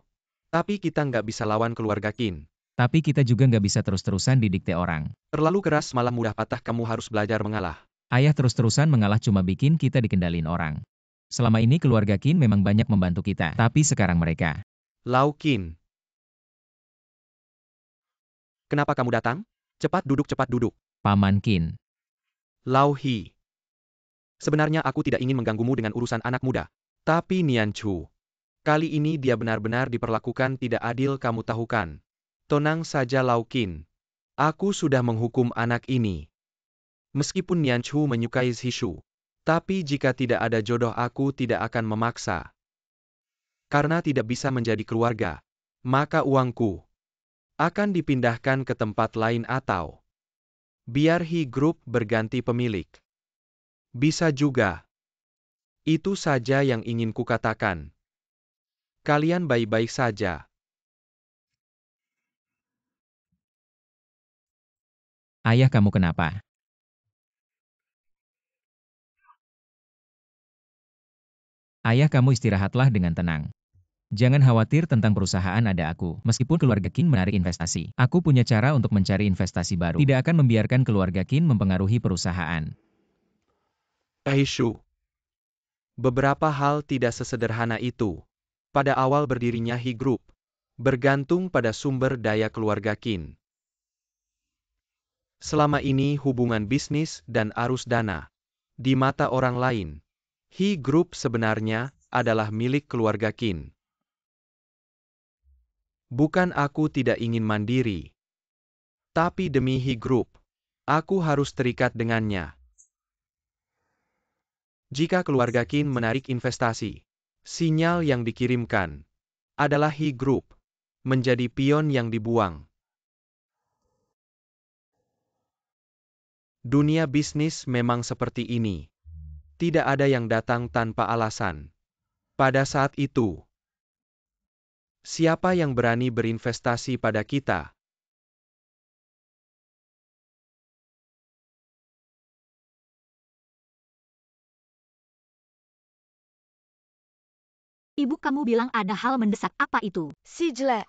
C: Tapi kita nggak bisa lawan keluarga Qin.
B: Tapi kita juga nggak bisa terus-terusan didikte orang.
C: Terlalu keras malah mudah patah, kamu harus belajar mengalah.
B: Ayah terus-terusan mengalah cuma bikin kita dikendalin orang. Selama ini keluarga Qin memang banyak membantu kita. Tapi sekarang mereka.
C: Lau Qin. Kenapa kamu datang? Cepat duduk.
B: Paman Qin.
C: Lau Hi. Sebenarnya aku tidak ingin mengganggumu dengan urusan anak muda. Tapi Nian Chu. Kali ini dia benar-benar diperlakukan tidak adil, kamu tahu kan? Tenang saja Laukin. Aku sudah menghukum anak ini. Meskipun Nianchu menyukai Zhishu, tapi jika tidak ada jodoh aku tidak akan memaksa. Karena tidak bisa menjadi keluarga, maka uangku akan dipindahkan ke tempat lain atau biar He Group berganti pemilik. Bisa juga. Itu saja yang ingin kukatakan. Kalian baik-baik saja.
B: Ayah kamu kenapa? Ayah kamu istirahatlah dengan tenang. Jangan khawatir tentang perusahaan ada aku. Meskipun keluarga Qin menarik investasi, aku punya cara untuk mencari investasi baru. Tidak akan membiarkan keluarga Qin mempengaruhi perusahaan.
C: Zhishu. Beberapa hal tidak sesederhana itu. Pada awal berdirinya He Group, bergantung pada sumber daya keluarga Qin. Selama ini hubungan bisnis dan arus dana. Di mata orang lain, He Group sebenarnya adalah milik keluarga Qin. Bukan aku tidak ingin mandiri. Tapi demi He Group, aku harus terikat dengannya. Jika keluarga Qin menarik investasi, sinyal yang dikirimkan adalah He Group menjadi pion yang dibuang. Dunia bisnis memang seperti ini. Tidak ada yang datang tanpa alasan. Pada saat itu, siapa yang berani berinvestasi pada kita?
A: Ibu kamu bilang ada hal mendesak, apa itu?
D: Si jelek.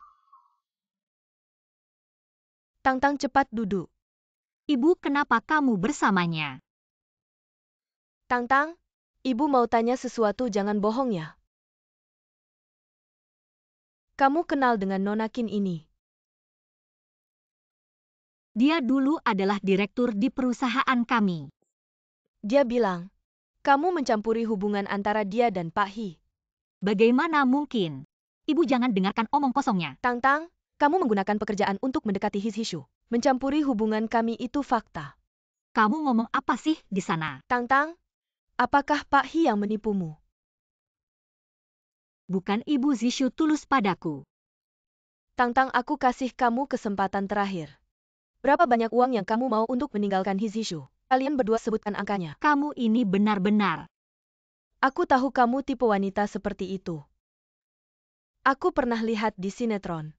D: Tang-tang cepat duduk.
A: Ibu, kenapa kamu bersamanya?
D: Tang-tang, ibu mau tanya sesuatu, jangan bohong ya. Kamu kenal dengan Nona Qin ini?
A: Dia dulu adalah direktur di perusahaan kami.
D: Dia bilang, kamu mencampuri hubungan antara dia dan Pak He.
A: Bagaimana mungkin? Ibu jangan dengarkan omong kosongnya.
D: Tang-tang, kamu menggunakan pekerjaan untuk mendekati Zhishu. Mencampuri hubungan kami itu fakta.
A: Kamu ngomong apa sih di sana?
D: Tang-tang, apakah Pak He yang menipumu?
A: Bukan Ibu Zhishu tulus padaku.
D: Tang-tang, aku kasih kamu kesempatan terakhir. Berapa banyak uang yang kamu mau untuk meninggalkan Zhishu? Kalian berdua sebutkan angkanya.
A: Kamu ini benar-benar.
D: Aku tahu kamu tipe wanita seperti itu. Aku pernah lihat di sinetron.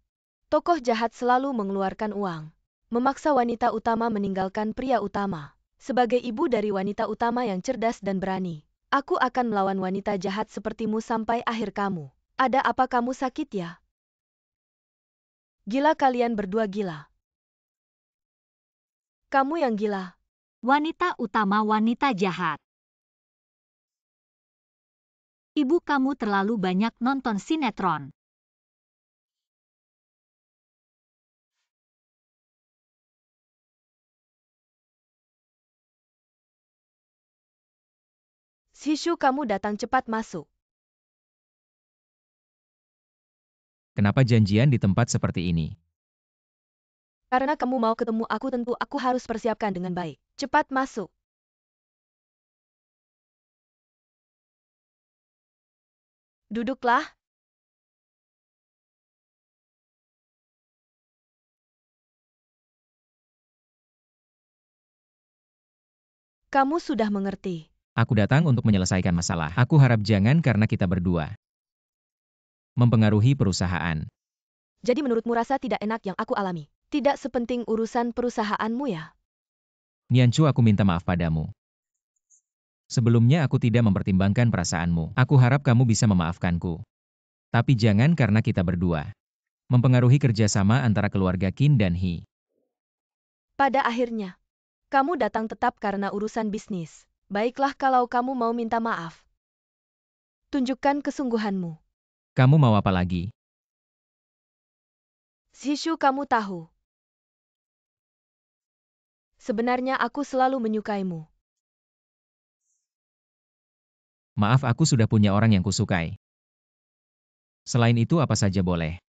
D: Tokoh jahat selalu mengeluarkan uang. Memaksa wanita utama meninggalkan pria utama. Sebagai ibu dari wanita utama yang cerdas dan berani, aku akan melawan wanita jahat sepertimu sampai akhir kamu. Ada apa, kamu sakit ya? Gila, kalian berdua gila. Kamu yang gila.
A: Wanita utama wanita jahat. Ibu kamu terlalu banyak nonton sinetron.
D: Zhishu, kamu datang cepat masuk.
B: Kenapa janjian di tempat seperti ini?
D: Karena kamu mau ketemu aku, tentu aku harus persiapkan dengan baik. Cepat masuk. Duduklah. Kamu sudah mengerti.
B: Aku datang untuk menyelesaikan masalah. Aku harap jangan karena kita berdua mempengaruhi perusahaan.
D: Jadi menurutmu rasa tidak enak yang aku alami? Tidak sepenting urusan perusahaanmu ya?
B: Nianchu, aku minta maaf padamu. Sebelumnya aku tidak mempertimbangkan perasaanmu. Aku harap kamu bisa memaafkanku. Tapi jangan karena kita berdua mempengaruhi kerjasama antara keluarga Qin dan He.
D: Pada akhirnya, kamu datang tetap karena urusan bisnis. Baiklah kalau kamu mau minta maaf. Tunjukkan kesungguhanmu.
B: Kamu mau apa lagi?
D: Zhishu, kamu tahu. Sebenarnya aku selalu menyukaimu.
B: Maaf, aku sudah punya orang yang kusukai. Selain itu apa saja boleh.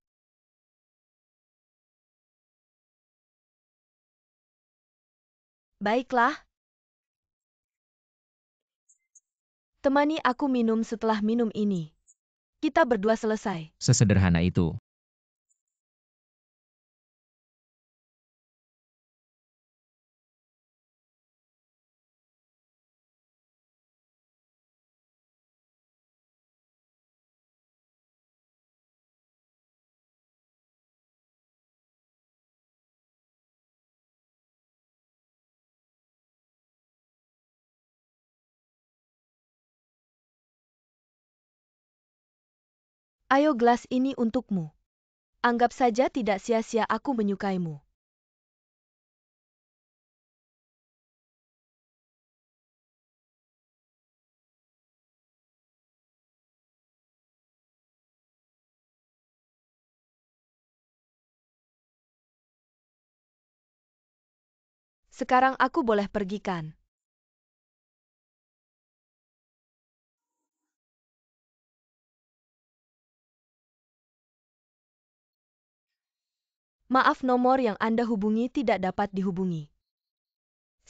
D: Baiklah. Temani aku minum setelah minum ini. Kita berdua selesai.
B: Sesederhana itu.
D: Ayo gelas ini untukmu. Anggap saja tidak sia-sia aku menyukaimu. Sekarang aku boleh pergi kan? Maaf, nomor yang Anda hubungi tidak dapat dihubungi.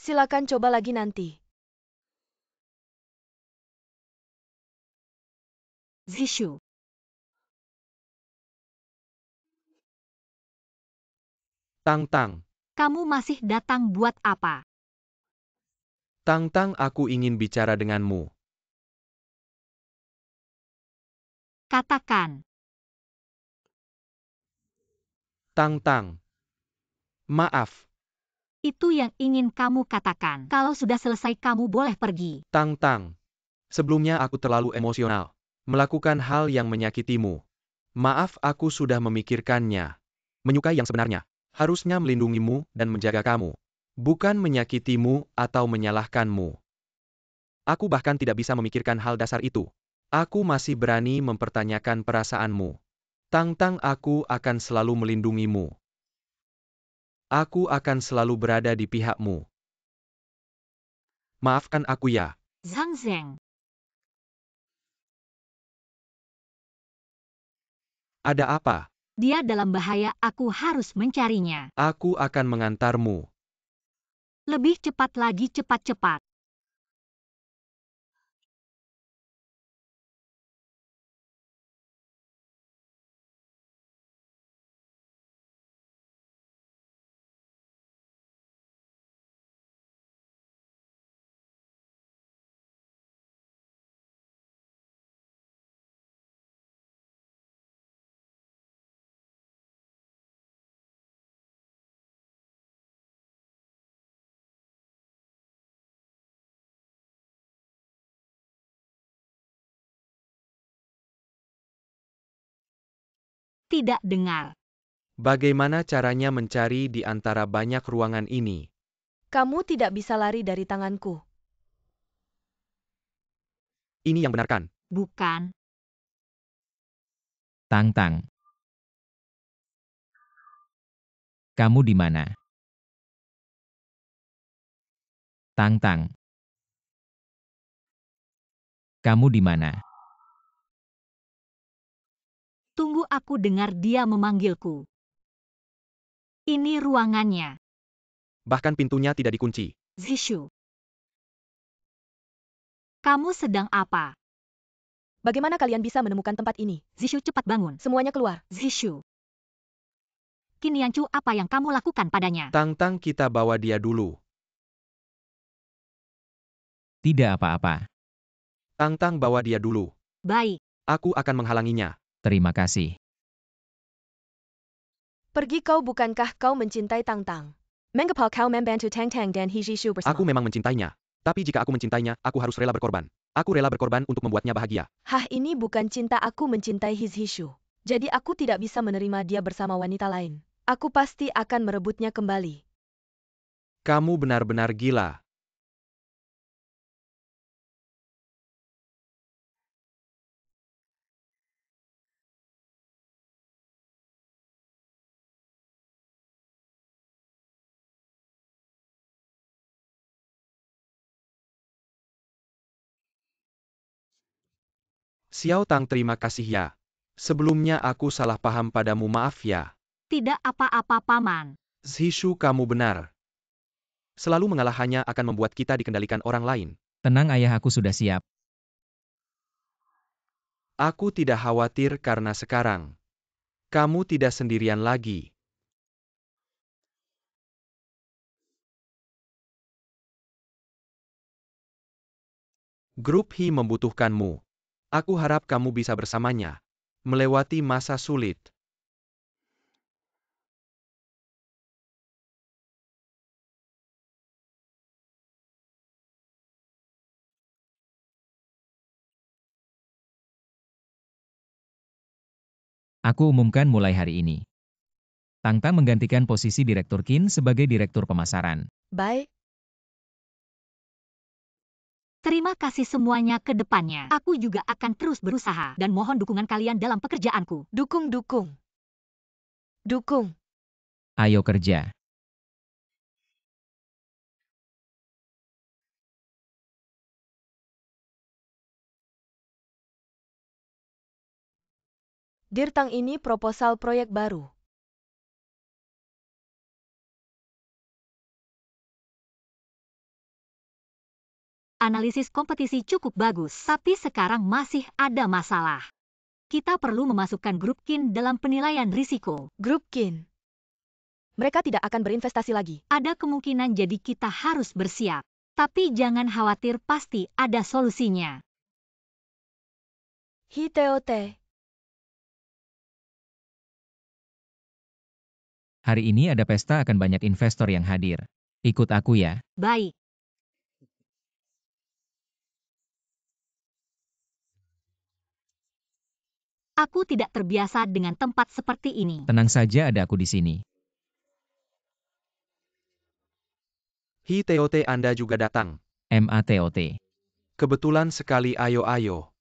D: Silakan coba lagi nanti.
A: Zishu,
C: Tang Tang.
A: kamu masih datang buat apa?
C: Tang Tang, aku ingin bicara denganmu.
A: Katakan,
C: Tang Tang. Maaf.
A: itu yang ingin kamu katakan. Kalau sudah selesai kamu boleh pergi.
C: Tang Tang. Sebelumnya aku terlalu emosional. Melakukan hal yang menyakitimu. Maaf, aku sudah memikirkannya. Menyukai yang sebenarnya. Harusnya melindungimu dan menjaga kamu. Bukan menyakitimu atau menyalahkanmu. Aku bahkan tidak bisa memikirkan hal dasar itu. Aku masih berani mempertanyakan perasaanmu. Tang Tang, aku akan selalu melindungimu. Aku akan selalu berada di pihakmu. Maafkan aku ya.
A: Zhang Zheng,
C: Ada apa?
A: dia dalam bahaya, aku harus mencarinya.
C: Aku akan mengantarmu.
A: Lebih cepat lagi, cepat-cepat. Tidak dengar.
C: Bagaimana caranya mencari di antara banyak ruangan ini?
D: Kamu tidak bisa lari dari tanganku.
C: Ini yang benar kan?
A: Bukan.
B: Tang Tang. Kamu di mana? Tang Tang. Kamu di mana?
A: Tunggu, aku dengar dia memanggilku. Ini ruangannya.
C: Bahkan pintunya tidak dikunci.
A: Zishu. Kamu sedang apa?
D: Bagaimana kalian bisa menemukan tempat ini?
A: Zishu, cepat bangun.
D: Semuanya keluar.
A: Zishu. Qin Yanchu, apa yang kamu lakukan padanya?
C: Tang Tang, kita bawa dia dulu.
B: Tidak apa-apa.
C: Tang Tang, bawa dia dulu.
A: Baik.
C: Aku akan menghalanginya.
B: Terima kasih.
D: Pergi kau, bukankah kau mencintai Tang Tang? Mengapa kau membantu Tang Tang dan Hijishu bersama?
C: Aku memang mencintainya. Tapi jika aku mencintainya, aku harus rela berkorban. Aku rela berkorban untuk membuatnya bahagia.
D: Hah, ini bukan cinta, aku mencintai Hijishu. Jadi aku tidak bisa menerima dia bersama wanita lain. Aku pasti akan merebutnya kembali.
C: Kamu benar-benar gila. Xiao Tang, terima kasih ya. Sebelumnya aku salah paham padamu, maaf ya.
A: Tidak apa-apa, Paman.
C: Zhishu, kamu benar. Selalu mengalah hanya akan membuat kita dikendalikan orang lain.
B: Tenang ayah, aku sudah siap.
C: Aku tidak khawatir karena sekarang kamu tidak sendirian lagi. Grup Hi membutuhkanmu. Aku harap kamu bisa bersamanya melewati masa sulit.
B: Aku umumkan mulai hari ini. Tang Tang menggantikan posisi Direktur Qin sebagai Direktur Pemasaran.
D: Baik,
A: Terima kasih semuanya ke depannya. Aku juga akan terus berusaha dan mohon dukungan kalian dalam pekerjaanku.
D: dukung. Dukung.
B: Ayo kerja.
D: Dirtang ini proposal proyek baru.
A: Analisis kompetisi cukup bagus, tapi sekarang masih ada masalah. Kita perlu memasukkan grup Qin dalam penilaian risiko.
D: Grup Qin. Mereka tidak akan berinvestasi lagi.
A: Ada kemungkinan, jadi kita harus bersiap. Tapi jangan khawatir, pasti ada solusinya.
D: HITOT.
B: Hari ini ada pesta, akan banyak investor yang hadir. Ikut aku ya.
A: Baik. Aku tidak terbiasa dengan tempat seperti ini.
B: Tenang saja, ada aku di sini.
C: Hi TOT, Anda juga datang.
B: MATOT.
C: Kebetulan sekali, ayo.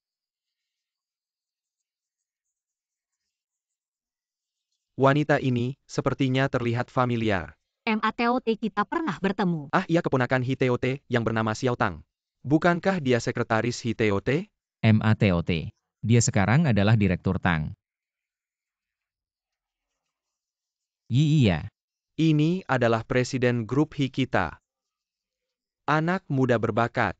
C: Wanita ini sepertinya terlihat familiar.
A: MATOT, kita pernah bertemu.
C: Ah, ia keponakan Hi TOT yang bernama Xiao Tang. Bukankah dia sekretaris Hi TOT?
B: MATOT. Dia sekarang adalah Direktur Tang. Iya.
C: Ini adalah presiden grup Hi kita. Anak muda berbakat.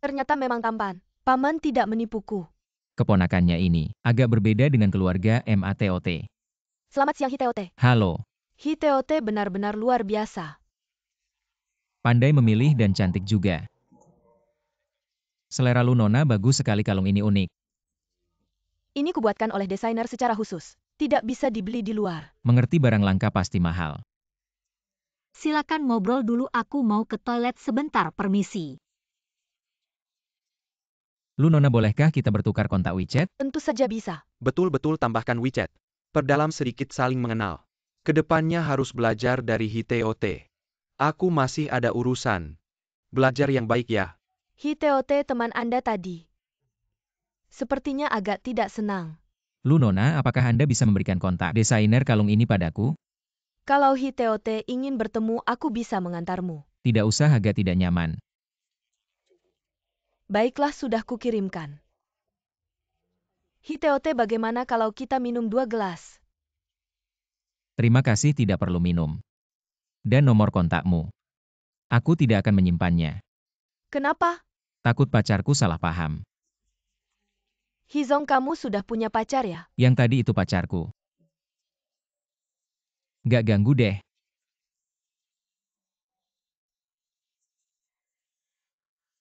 D: Ternyata memang tampan. Paman tidak menipuku.
B: Keponakannya ini agak berbeda dengan keluarga MATOT.
D: Selamat siang HITOT.
B: Halo.
D: HITOT benar-benar luar biasa.
B: Pandai memilih dan cantik juga. Selera lu Nona bagus sekali, kalung ini unik.
D: Ini kubuatkan oleh desainer secara khusus. Tidak bisa dibeli di luar.
B: Mengerti, barang langka pasti mahal.
A: Silakan ngobrol dulu, aku mau ke toilet sebentar, permisi.
B: Lu Nona, bolehkah kita bertukar kontak WeChat?
D: Tentu saja bisa.
C: Betul-betul, tambahkan WeChat. Perdalam sedikit saling mengenal. Kedepannya harus belajar dari Hi TOT. Aku masih ada urusan. Belajar yang baik ya.
D: HITOT, teman Anda tadi. Sepertinya agak tidak senang.
B: Lu Nona, apakah Anda bisa memberikan kontak desainer kalung ini padaku?
D: Kalau HITOT ingin bertemu, aku bisa mengantarmu.
B: Tidak usah, agak tidak nyaman.
D: Baiklah, sudah kukirimkan. HITOT, bagaimana kalau kita minum 2 gelas?
B: Terima kasih, tidak perlu minum. Dan nomor kontakmu. Aku tidak akan menyimpannya.
D: Kenapa?
B: Takut pacarku salah paham.
D: Hizong, kamu sudah punya pacar ya?
B: Yang tadi itu pacarku. Gak ganggu deh.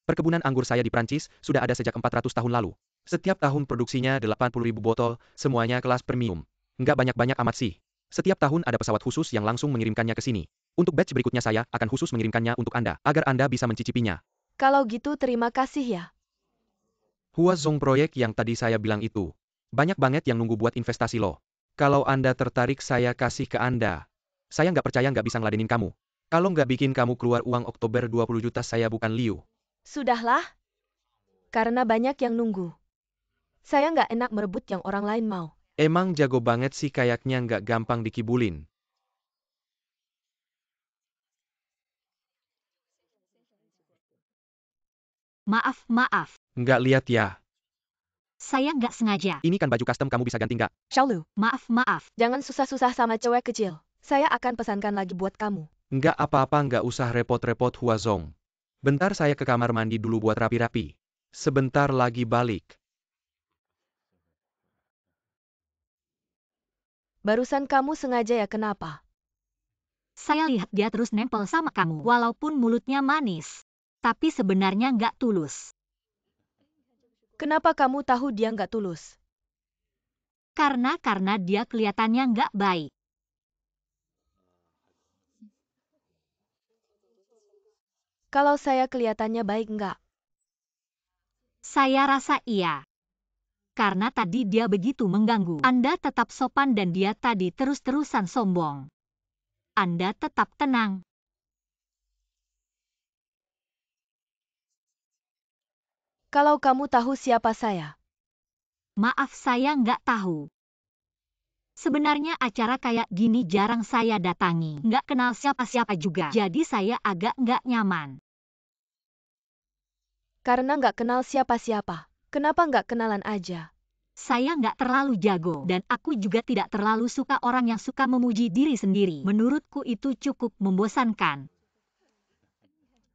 C: Perkebunan anggur saya di Prancis sudah ada sejak 400 tahun lalu. Setiap tahun produksinya 80.000 botol, semuanya kelas premium. Nggak banyak-banyak amat sih. Setiap tahun ada pesawat khusus yang langsung mengirimkannya ke sini. Untuk batch berikutnya saya akan khusus mengirimkannya untuk Anda, agar Anda bisa mencicipinya.
D: Kalau gitu terima kasih ya.
C: Huazong proyek yang tadi saya bilang itu. Banyak banget yang nunggu buat investasi loh. Kalau Anda tertarik, saya kasih ke Anda. Saya nggak percaya nggak bisa ngeladenin kamu. Kalau nggak bikin kamu keluar uang Oktober 20 juta, saya bukan Liu.
D: Sudahlah. Karena banyak yang nunggu. Saya nggak enak merebut yang orang lain mau.
C: Emang jago banget sih, kayaknya nggak gampang dikibulin.
A: Maaf.
C: Nggak lihat ya.
A: Saya nggak sengaja.
C: Ini kan baju custom, kamu bisa ganti nggak?
D: Xiaolu,
A: Maaf.
D: jangan susah-susah sama cewek kecil. Saya akan pesankan lagi buat kamu.
C: Nggak apa-apa, nggak usah repot-repot Huazong. Bentar saya ke kamar mandi dulu buat rapi-rapi. Sebentar lagi balik.
D: Barusan kamu sengaja ya, kenapa?
A: Saya lihat dia terus nempel sama kamu, walaupun mulutnya manis. Tapi sebenarnya nggak tulus.
D: Kenapa kamu tahu dia nggak tulus?
A: Karena dia kelihatannya nggak baik.
D: Kalau saya kelihatannya baik nggak?
A: Saya rasa iya. Karena tadi dia begitu mengganggu. Anda tetap sopan dan dia tadi terus-terusan sombong. Anda tetap tenang.
D: Kalau kamu tahu siapa saya,
A: Maaf, saya nggak tahu. Sebenarnya acara kayak gini jarang saya datangi. Nggak kenal siapa-siapa juga. Jadi saya agak nggak nyaman.
D: karena nggak kenal siapa-siapa. Kenapa nggak kenalan aja?
A: Saya nggak terlalu jago, dan aku juga tidak terlalu suka orang yang suka memuji diri sendiri. Menurutku itu cukup membosankan.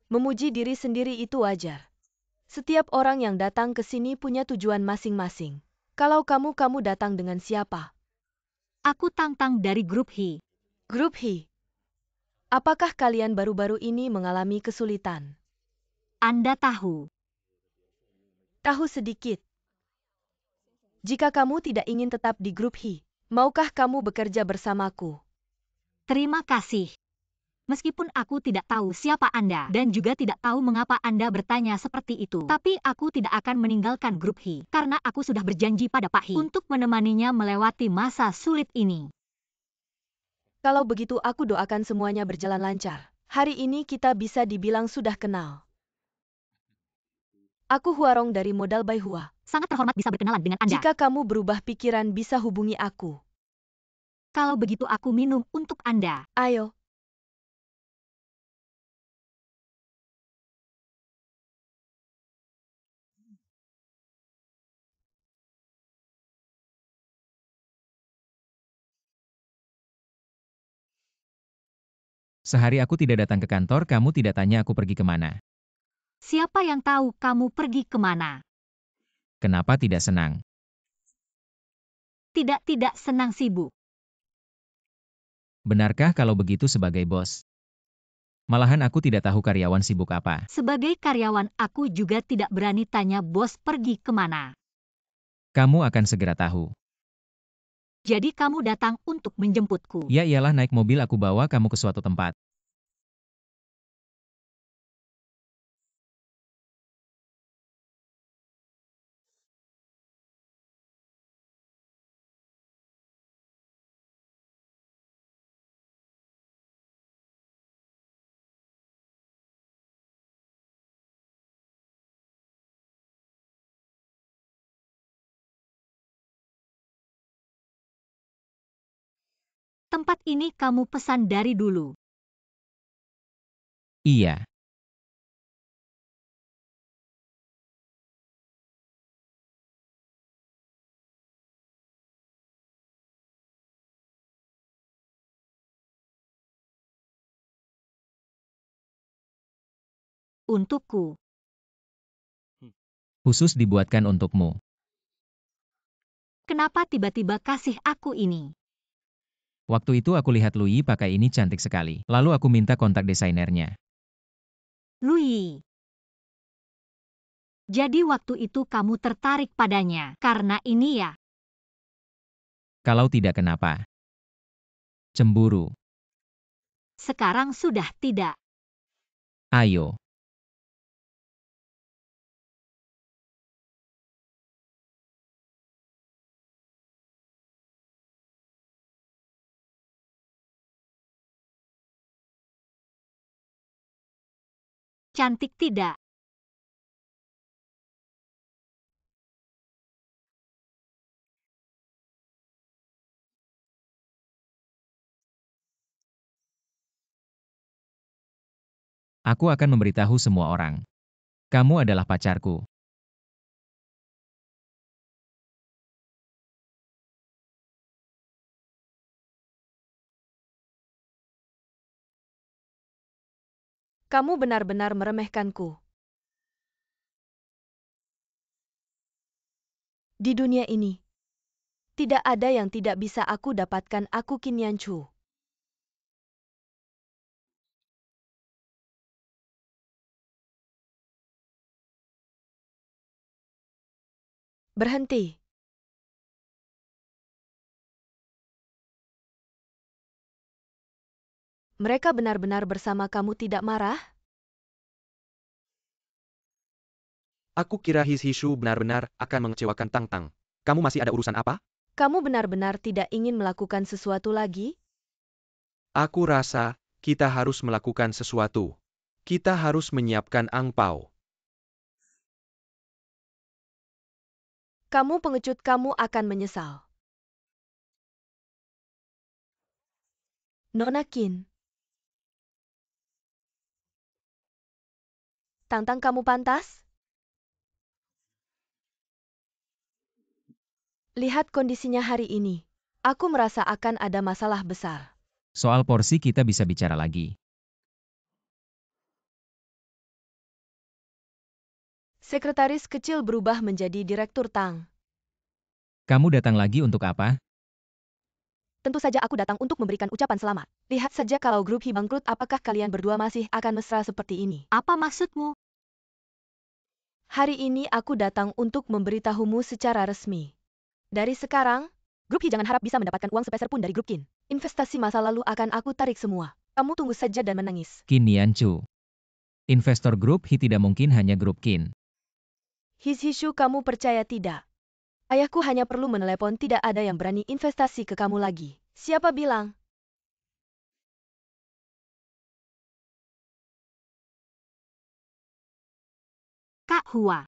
D: Memuji diri sendiri itu wajar. Setiap orang yang datang ke sini punya tujuan masing-masing. Kalau kamu datang dengan siapa?
A: Aku Tang-Tang dari grup Hi.
D: Grup Hi. Apakah kalian baru-baru ini mengalami kesulitan?
A: Anda tahu.
D: Tahu sedikit. Jika kamu tidak ingin tetap di grup Hi, maukah kamu bekerja bersamaku?
A: Terima kasih. Meskipun aku tidak tahu siapa Anda dan juga tidak tahu mengapa Anda bertanya seperti itu, tapi aku tidak akan meninggalkan grup Hi karena aku sudah berjanji pada Pak Hi untuk menemaninya melewati masa sulit ini.
D: Kalau begitu aku doakan semuanya berjalan lancar. Hari ini kita bisa dibilang sudah kenal. Aku Huarong dari Modal Bai Hua.
A: Sangat terhormat bisa berkenalan dengan Anda.
D: Jika kamu berubah pikiran bisa hubungi aku.
A: Kalau begitu aku minum untuk Anda.
D: Ayo.
B: Sehari aku tidak datang ke kantor, kamu tidak tanya aku pergi kemana.
A: Siapa yang tahu kamu pergi kemana?
B: Kenapa tidak senang?
A: Tidak senang, sibuk.
B: Benarkah kalau begitu sebagai bos? Malahan aku tidak tahu karyawan sibuk apa.
A: Sebagai karyawan aku juga tidak berani tanya bos pergi kemana.
B: Kamu akan segera tahu.
A: Jadi kamu datang untuk menjemputku.
B: Ya iyalah, naik mobil aku bawa kamu ke suatu tempat.
A: Tempat ini kamu pesan dari dulu.
B: Iya.
A: Untukku.
B: Khusus dibuatkan untukmu.
A: Kenapa tiba-tiba kasih aku ini?
B: Waktu itu aku lihat Louis pakai ini cantik sekali. Lalu aku minta kontak desainernya.
A: Louis. Jadi waktu itu kamu tertarik padanya karena ini ya?
B: Kalau tidak kenapa? Cemburu.
A: Sekarang sudah tidak.
B: Ayo.
A: Cantik tidak?
B: Aku akan memberitahu semua orang. Kamu adalah pacarku.
D: Kamu benar-benar meremehkanku. Di dunia ini, tidak ada yang tidak bisa aku dapatkan. Aku Qin Yanchu. Berhenti. Mereka benar-benar bersama kamu tidak marah?
C: Aku kira His Hishu benar-benar akan mengecewakan Tang Tang. Kamu masih ada urusan apa?
D: Kamu benar-benar tidak ingin melakukan sesuatu lagi?
C: Aku rasa kita harus melakukan sesuatu. Kita harus menyiapkan angpau.
D: Kamu pengecut, kamu akan menyesal. Nona Qin. Tang Tang, kamu pantas? Lihat kondisinya hari ini. Aku merasa akan ada masalah besar.
B: Soal porsi kita bisa bicara lagi.
D: Sekretaris kecil berubah menjadi Direktur Tang.
B: Kamu datang lagi untuk apa?
D: Tentu saja aku datang untuk memberikan ucapan selamat. Lihat saja kalau grup Hi bangkrut, apakah kalian berdua masih akan mesra seperti ini?
A: Apa maksudmu?
D: Hari ini aku datang untuk memberitahumu secara resmi. Dari sekarang, grup Hi jangan harap bisa mendapatkan uang sepeser pun dari grup Qin. Investasi masa lalu akan aku tarik semua. Kamu tunggu saja dan menangis.
B: Qin Yanchu. Investor grup Hi tidak mungkin hanya grup Qin.
D: His Hishu, kamu percaya tidak? Ayahku hanya perlu menelepon, tidak ada yang berani investasi ke kamu lagi. Siapa bilang?
A: Kak Hua.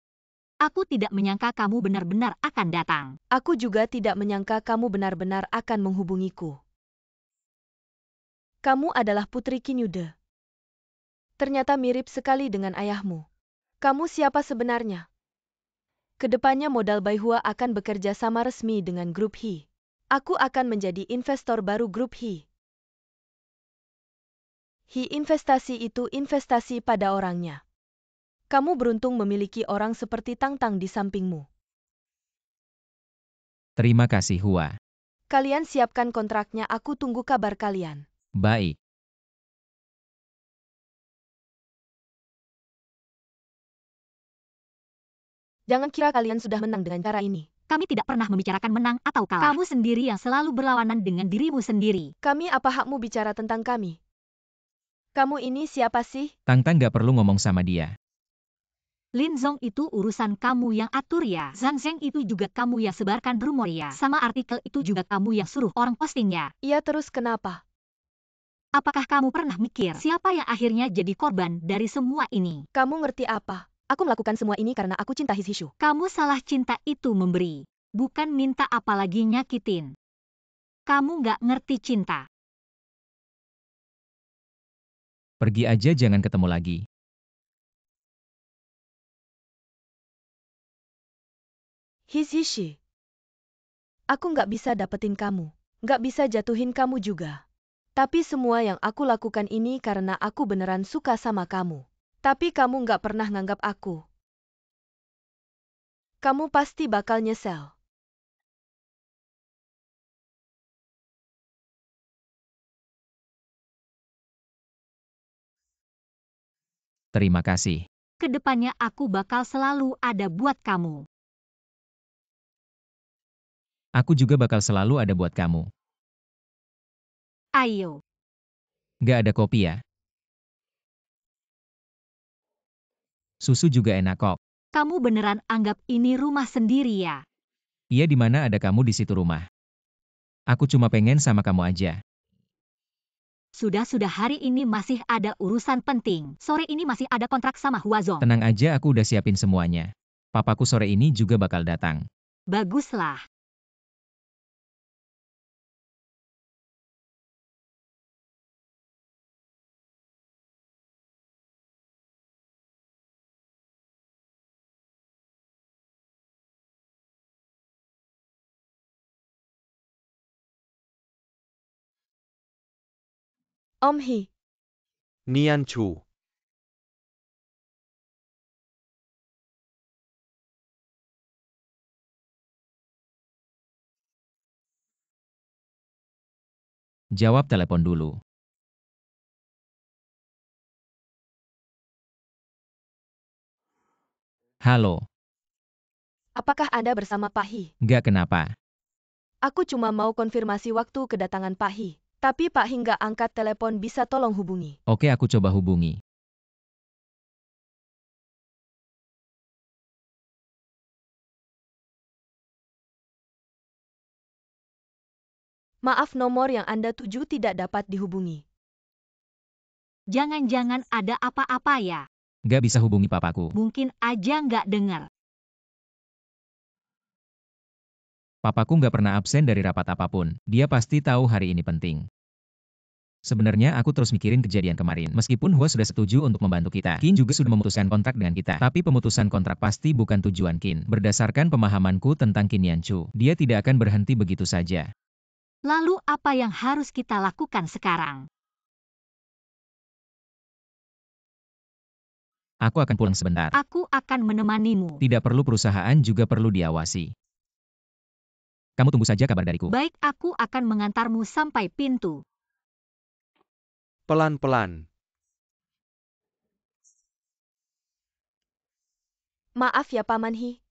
A: Aku tidak menyangka kamu benar-benar akan datang.
D: Aku juga tidak menyangka kamu benar-benar akan menghubungiku. Kamu adalah putri Qin Yude. Ternyata mirip sekali dengan ayahmu. Kamu siapa sebenarnya? Kedepannya modal Baihua akan bekerja sama resmi dengan grup Hi. Aku akan menjadi investor baru grup Hi. Hi investasi itu investasi pada orangnya. Kamu beruntung memiliki orang seperti Tang Tang di sampingmu.
B: Terima kasih Hua.
D: Kalian siapkan kontraknya, aku tunggu kabar kalian.
B: Baik.
D: Jangan kira kalian sudah menang dengan cara ini.
A: Kami tidak pernah membicarakan menang atau kalah. Kamu sendiri yang selalu berlawanan dengan dirimu sendiri.
D: Kami, apa hakmu bicara tentang kami? Kamu ini siapa sih?
B: Tang Tang gak perlu ngomong sama dia.
A: Lin Zong itu urusan kamu yang atur ya. Zhang Zheng itu juga kamu yang sebarkan rumor ya. Sama artikel itu juga kamu yang suruh orang posting ya.
D: Iya, terus kenapa?
A: Apakah kamu pernah mikir siapa yang akhirnya jadi korban dari semua ini?
D: Kamu ngerti apa? Aku melakukan semua ini karena aku cinta His Hishu.
A: Kamu salah, cinta itu memberi, bukan minta, apalagi nyakitin. Kamu nggak ngerti cinta.
B: Pergi aja, jangan ketemu lagi.
D: His Hishu. Aku nggak bisa dapetin kamu. Nggak bisa jatuhin kamu juga. Tapi semua yang aku lakukan ini karena aku beneran suka sama kamu. Tapi kamu nggak pernah nganggap aku. Kamu pasti bakal nyesel.
B: Terima kasih.
A: Kedepannya aku bakal selalu ada buat kamu.
B: Aku juga bakal selalu ada buat kamu.
A: Ayo.
B: Gak ada kopi ya? Susu juga enak kok.
A: Kamu beneran anggap ini rumah sendiri ya?
B: Iya, di mana ada kamu di situ rumah. Aku cuma pengen sama kamu aja.
A: Sudah, hari ini masih ada urusan penting. Sore ini masih ada kontrak sama Huazong.
B: Tenang aja, aku udah siapin semuanya. Papaku sore ini juga bakal datang.
A: Baguslah.
D: Om Hi.
C: Nian Chu.
B: Jawab telepon dulu. Halo,
D: Apakah Anda bersama Pak Hi?
B: nggak kenapa.
D: Aku cuma mau konfirmasi waktu kedatangan Pak Hi. Tapi Pak Hi nggak angkat telepon, bisa tolong hubungi.
B: Oke, aku coba hubungi.
D: Maaf, nomor yang Anda tuju tidak dapat dihubungi.
A: Jangan-jangan ada apa-apa ya?
B: Nggak bisa hubungi papaku.
A: Mungkin aja nggak dengar.
B: Papaku nggak pernah absen dari rapat apapun. Dia pasti tahu hari ini penting. Sebenarnya aku terus mikirin kejadian kemarin. Meskipun Hua sudah setuju untuk membantu kita, Qin juga sudah memutuskan kontrak dengan kita. Tapi pemutusan kontrak pasti bukan tujuan Qin. Berdasarkan pemahamanku tentang Qin Yanchu, dia tidak akan berhenti begitu saja.
A: Lalu apa yang harus kita lakukan sekarang?
B: Aku akan pulang sebentar.
A: Aku akan menemanimu.
B: Tidak perlu, perusahaan juga perlu diawasi. Kamu tunggu saja kabar dariku.
A: Baik, aku akan mengantarmu sampai pintu.
C: Pelan-pelan.
D: Maaf ya Paman Hi.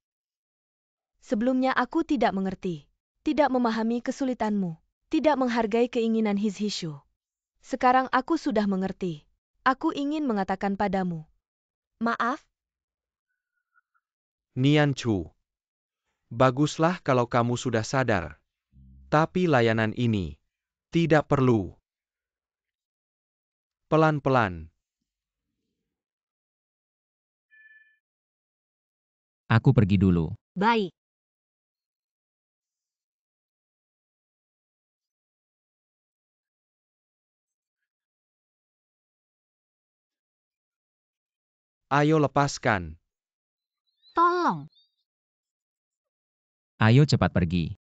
D: Sebelumnya aku tidak mengerti, tidak memahami kesulitanmu, tidak menghargai keinginan His Hishu. Sekarang aku sudah mengerti. Aku ingin mengatakan padamu. Maaf,
C: Nian Chu. Baguslah kalau kamu sudah sadar. Tapi layanan ini tidak perlu. Pelan-pelan.
B: Aku pergi dulu.
A: Baik.
C: Ayo lepaskan.
A: Tolong.
B: Ayo cepat pergi.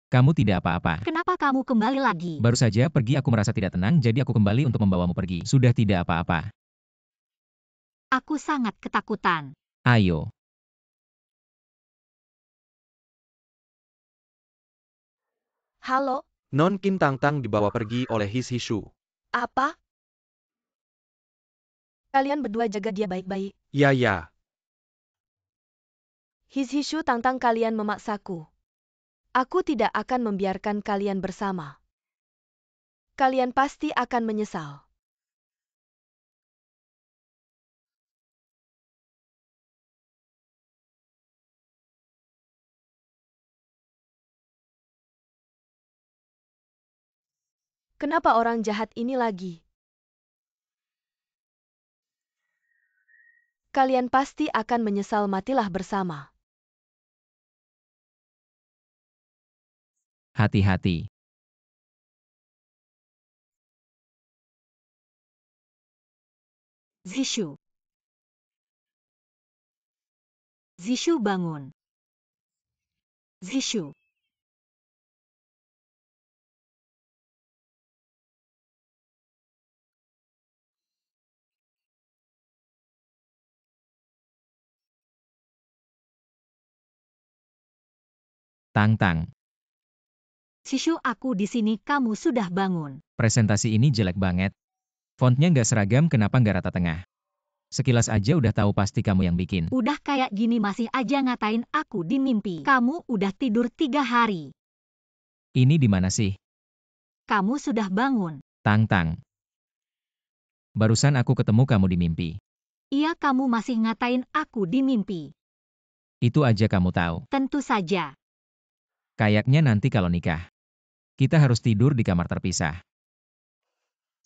B: Kamu tidak apa-apa.
A: Kenapa kamu kembali lagi?
B: Baru saja pergi aku merasa tidak tenang, jadi aku kembali untuk membawamu pergi. Sudah tidak apa-apa.
A: Aku sangat ketakutan.
B: Ayo.
D: halo,
C: Non Qin Tangtang dibawa pergi oleh His Hishu.
D: apa? Kalian berdua jaga dia baik-baik.
C: Ya ya.
D: His Hishu tantang kalian memaksaku. Aku tidak akan membiarkan kalian bersama. Kalian pasti akan menyesal. Kenapa orang jahat ini lagi? Kalian pasti akan menyesal, matilah bersama.
B: Hati-hati.
A: Zishu. Zishu bangun. Zishu.
B: Tangtang.
A: Zishu, aku di sini, kamu sudah bangun.
B: Presentasi ini jelek banget. Fontnya nggak seragam, kenapa nggak rata tengah? Sekilas aja udah tahu pasti kamu yang bikin.
A: Udah kayak gini masih aja ngatain aku di mimpi. Kamu udah tidur 3 hari.
B: Ini di mana sih?
A: Kamu sudah bangun.
B: Tangtang. Barusan aku ketemu kamu di mimpi.
A: Iya, kamu masih ngatain aku di mimpi.
B: Itu aja kamu tahu.
A: Tentu saja.
B: Kayaknya nanti kalau nikah, kita harus tidur di kamar terpisah.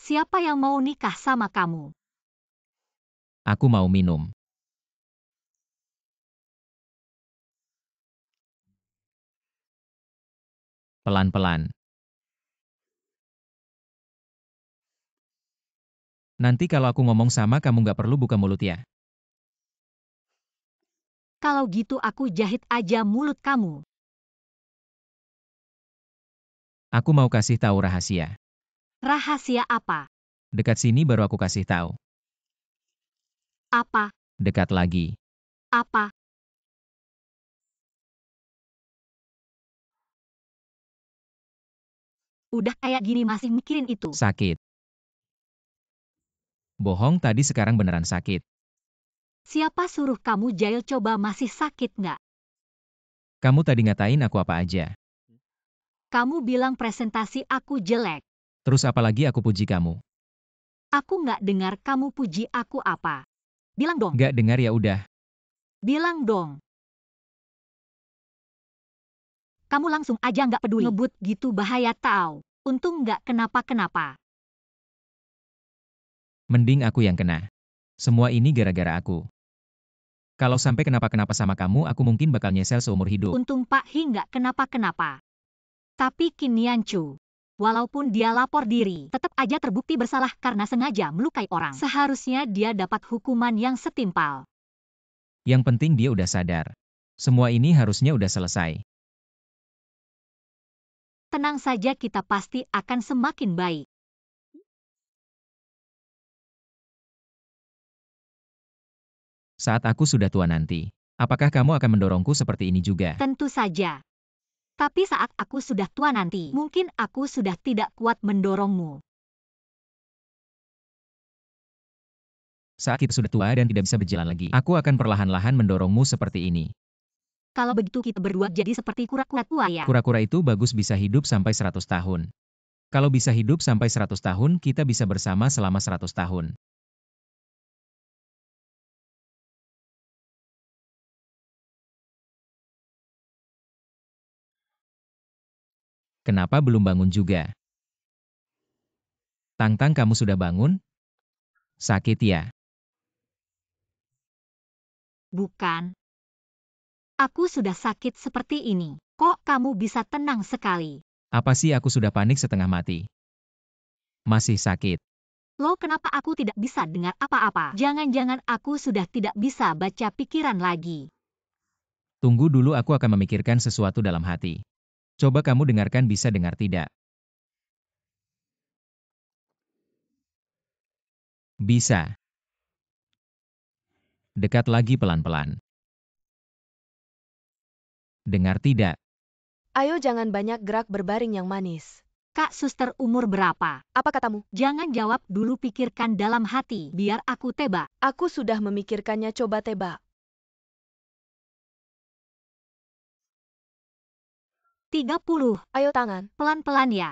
A: Siapa yang mau nikah sama kamu?
B: Aku mau minum. Pelan-pelan. Nanti kalau aku ngomong sama kamu nggak perlu buka mulut ya.
A: Kalau gitu aku jahit aja mulut kamu.
B: Aku mau kasih tahu rahasia.
A: Rahasia apa?
B: Dekat sini baru aku kasih tahu.
A: Apa?
B: Dekat lagi.
A: Apa? Udah kayak gini masih mikirin itu.
B: Sakit. Bohong tadi sekarang beneran sakit.
A: Siapa suruh kamu Jail coba masih sakit nggak?
B: Kamu tadi ngatain aku apa aja.
A: Kamu bilang presentasi aku jelek.
B: Terus apalagi aku puji kamu.
A: Aku nggak dengar kamu puji aku apa. Bilang dong.
B: Gak dengar ya udah.
A: Bilang dong. Kamu langsung aja nggak peduli. Ngebut gitu bahaya tau. Untung nggak kenapa-kenapa.
B: Mending aku yang kena. Semua ini gara-gara aku. Kalau sampai kenapa-kenapa sama kamu, aku mungkin bakal nyesel seumur hidup.
A: Untung Pak Hi nggak kenapa-kenapa. Tapi Qin Yanchu, walaupun dia lapor diri, tetap aja terbukti bersalah karena sengaja melukai orang. Seharusnya dia dapat hukuman yang setimpal.
B: Yang penting dia udah sadar. Semua ini harusnya udah selesai.
A: Tenang saja, kita pasti akan semakin baik.
B: Saat aku sudah tua nanti, apakah kamu akan mendorongku seperti ini juga?
A: Tentu saja. Tapi saat aku sudah tua nanti, mungkin aku sudah tidak kuat mendorongmu.
B: Saat kita sudah tua dan tidak bisa berjalan lagi, aku akan perlahan-lahan mendorongmu seperti ini.
A: Kalau begitu kita berdua jadi seperti kura-kura tua ya.
B: Kura-kura itu bagus bisa hidup sampai 100 tahun. Kalau bisa hidup sampai 100 tahun, kita bisa bersama selama 100 tahun. Kenapa belum bangun juga? Tang-Tang, kamu sudah bangun? Sakit ya?
A: Bukan. Aku sudah sakit seperti ini. Kok kamu bisa tenang sekali?
B: Apa sih, aku sudah panik setengah mati. Masih sakit.
A: Loh, kenapa aku tidak bisa dengar apa-apa? Jangan-jangan aku sudah tidak bisa baca pikiran lagi.
B: Tunggu dulu, aku akan memikirkan sesuatu dalam hati. Coba kamu dengarkan, bisa dengar tidak? Bisa. Dekat lagi pelan-pelan. Dengar tidak?
D: Ayo jangan banyak gerak berbaring yang manis.
A: Kak Suster, umur berapa?
D: Apa katamu?
A: Jangan jawab dulu, pikirkan dalam hati, biar aku tebak.
D: Aku sudah memikirkannya, coba tebak.
A: 30.
D: Ayo tangan.
A: Pelan-pelan ya.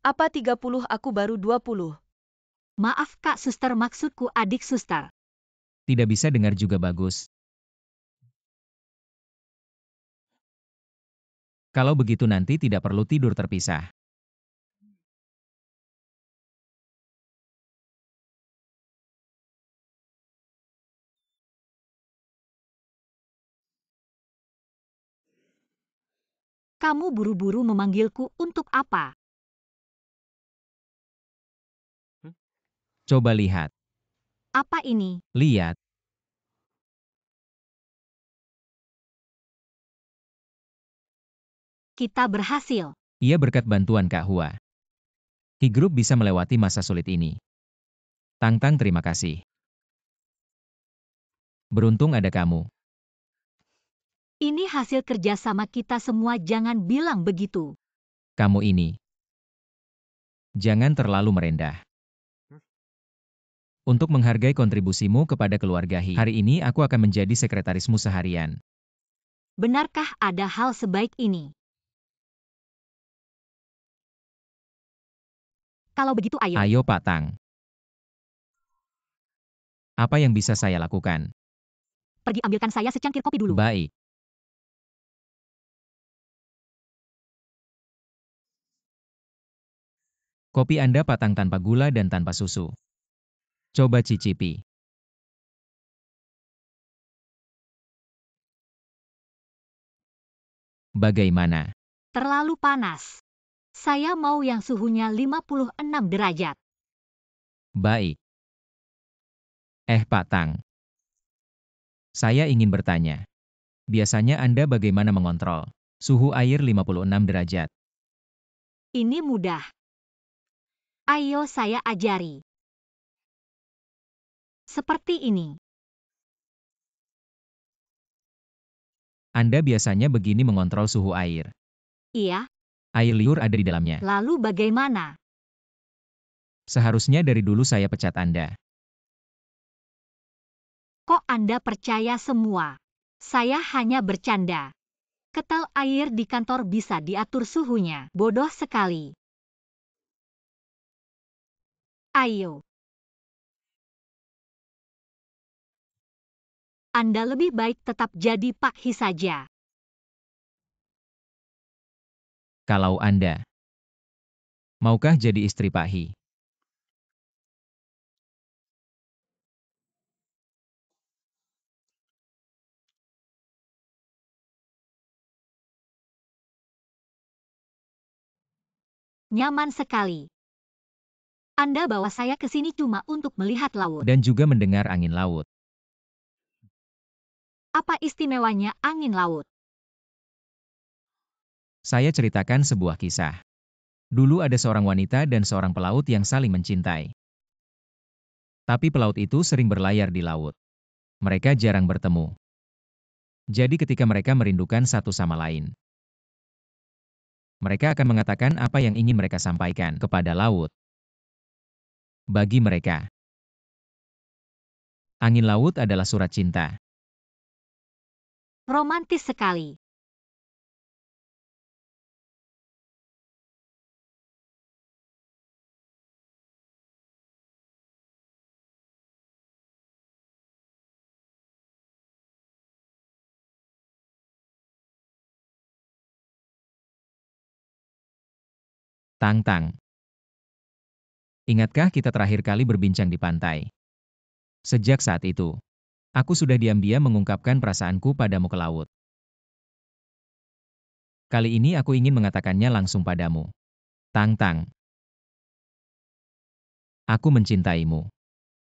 D: Apa 30, aku baru 20.
A: Maaf Kak Suster, maksudku adik suster.
B: Tidak bisa dengar juga bagus. Kalau begitu nanti tidak perlu tidur terpisah.
A: Kamu buru-buru memanggilku untuk apa?
B: Coba lihat.
A: Apa ini?
B: Lihat.
A: Kita berhasil.
B: Ia berkat bantuan Kak Hua. Ki Group bisa melewati masa sulit ini. Tang-Tang, terima kasih. Beruntung ada kamu.
A: Ini hasil kerja sama kita semua, jangan bilang begitu.
B: Kamu ini. Jangan terlalu merendah. Untuk menghargai kontribusimu kepada keluarga Hi, hari ini aku akan menjadi sekretarismu seharian.
A: Benarkah ada hal sebaik ini? Kalau begitu ayo.
B: Ayo Pak Tang. Apa yang bisa saya lakukan?
A: Pergi ambilkan saya secangkir kopi dulu.
B: Baik. Kopi Anda Pak Tang tanpa gula dan tanpa susu. Coba cicipi. Bagaimana?
A: Terlalu panas. Saya mau yang suhunya 56 derajat.
B: Baik. Pak Tang. Saya ingin bertanya. Biasanya Anda bagaimana mengontrol suhu air 56 derajat?
A: Ini mudah. Ayo saya ajari. Seperti ini.
B: Anda biasanya begini mengontrol suhu air.
A: Iya.
B: Air liur ada di dalamnya.
A: Lalu bagaimana?
B: Seharusnya dari dulu saya pecat Anda.
A: Kok Anda percaya semua? Saya hanya bercanda. Ketel air di kantor bisa diatur suhunya. Bodoh sekali. Ayo. Anda lebih baik tetap jadi Pak Hi saja.
B: Kalau Anda maukah jadi istri Pak Hi?
A: Nyaman sekali. Anda bawa saya ke sini cuma untuk melihat laut.
B: Dan juga mendengar angin laut.
A: Apa istimewanya angin laut?
B: Saya ceritakan sebuah kisah. Dulu ada seorang wanita dan seorang pelaut yang saling mencintai. Tapi pelaut itu sering berlayar di laut. Mereka jarang bertemu. Jadi ketika mereka merindukan satu sama lain, mereka akan mengatakan apa yang ingin mereka sampaikan kepada laut. Bagi mereka, angin laut adalah surat cinta.
A: Romantis sekali.
B: Tang-tang. Ingatkah kita terakhir kali berbincang di pantai? Sejak saat itu, aku sudah diam-diam mengungkapkan perasaanku padamu ke laut. Kali ini aku ingin mengatakannya langsung padamu. Tang-tang. Aku mencintaimu.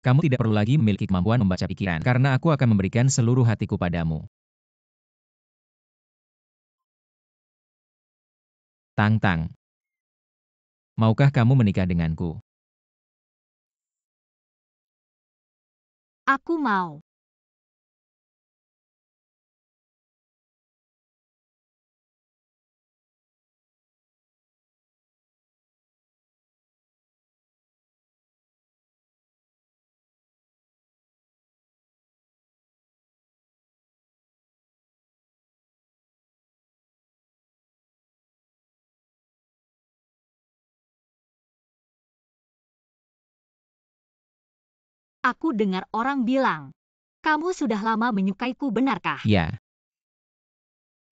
B: Kamu tidak perlu lagi memiliki kemampuan membaca pikiran, karena aku akan memberikan seluruh hatiku padamu. Tang-tang. Maukah kamu menikah denganku?
A: Aku mau. Aku dengar orang bilang, kamu sudah lama menyukaiku, benarkah?
B: Ya,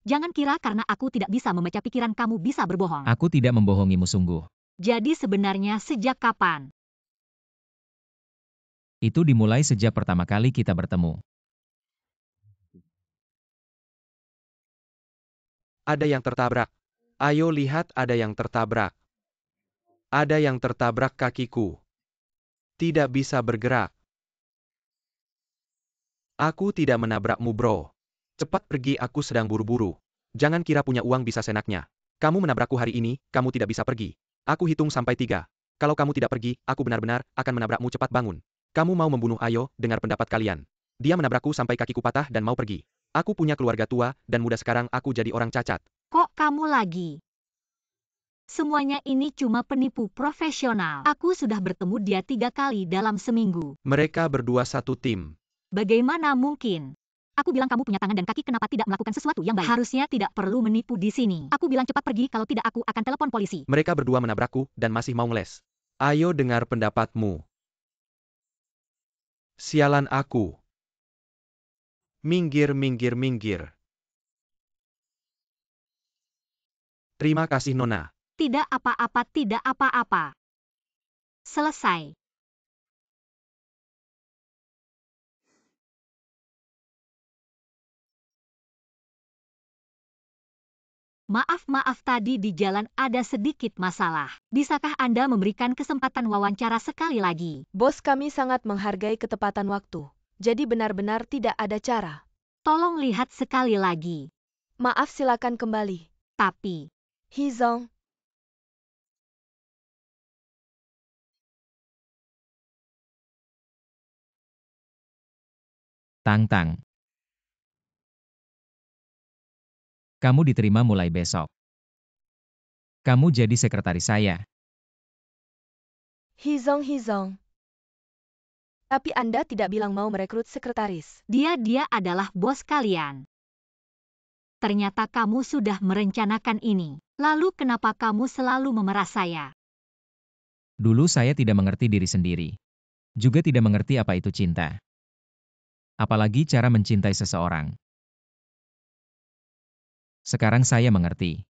A: Jangan kira karena aku tidak bisa membaca pikiran kamu bisa berbohong.
B: aku tidak membohongimu sungguh.
A: Jadi sebenarnya sejak kapan?
B: Itu dimulai sejak pertama kali kita bertemu.
C: Ada yang tertabrak. Ayo lihat, ada yang tertabrak. Ada yang tertabrak kakiku. Tidak bisa bergerak. Aku tidak menabrakmu, bro. Cepat pergi, aku sedang buru-buru. Jangan kira punya uang bisa senaknya. Kamu menabrakku hari ini, kamu tidak bisa pergi. Aku hitung sampai 3. Kalau kamu tidak pergi, aku benar-benar akan menabrakmu. Cepat bangun. Kamu mau membunuh, ayo, dengar pendapat kalian. Dia menabrakku sampai kakiku patah dan mau pergi. Aku punya keluarga tua dan muda, sekarang aku jadi orang cacat.
A: Kok kamu lagi? Semuanya ini cuma penipu profesional. Aku sudah bertemu dia 3 kali dalam seminggu.
C: Mereka berdua satu tim.
A: Bagaimana mungkin? Aku bilang kamu punya tangan dan kaki, kenapa tidak melakukan sesuatu yang baik? Harusnya tidak perlu menipu di sini. Aku bilang cepat pergi, kalau tidak aku akan telepon polisi.
C: Mereka berdua menabrakku dan masih mau ngeles. Ayo dengar pendapatmu. Sialan aku. Minggir, minggir, minggir. Terima kasih, Nona.
A: Tidak apa-apa, tidak apa-apa. Selesai. Maaf tadi di jalan ada sedikit masalah. Bisakah Anda memberikan kesempatan wawancara sekali lagi?
D: Bos kami sangat menghargai ketepatan waktu. Jadi benar-benar tidak ada cara.
A: Tolong lihat sekali lagi.
D: Maaf, silakan kembali.
A: Tapi,
D: Hizong,
B: Tang-tang. Kamu diterima mulai besok. Kamu jadi sekretaris saya.
D: Hizong. Tapi Anda tidak bilang mau merekrut sekretaris.
A: Dia adalah bos kalian. Ternyata kamu sudah merencanakan ini. Lalu kenapa kamu selalu memerah saya?
B: Dulu saya tidak mengerti diri sendiri. Juga tidak mengerti apa itu cinta. Apalagi cara mencintai seseorang. Sekarang saya mengerti.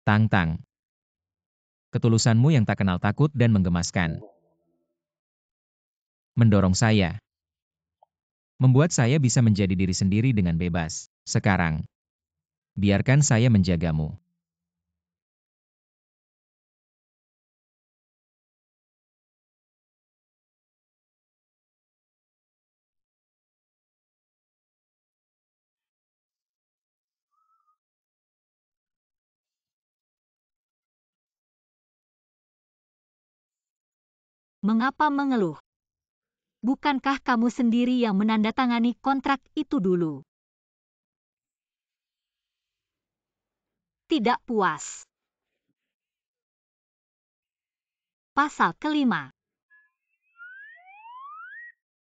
B: Tang. Ketulusanmu yang tak kenal takut dan menggemaskan. Mendorong saya. Membuat saya bisa menjadi diri sendiri dengan bebas. Sekarang, biarkan saya menjagamu.
A: Mengapa mengeluh? Bukankah kamu sendiri yang menandatangani kontrak itu dulu? Tidak puas. Pasal kelima.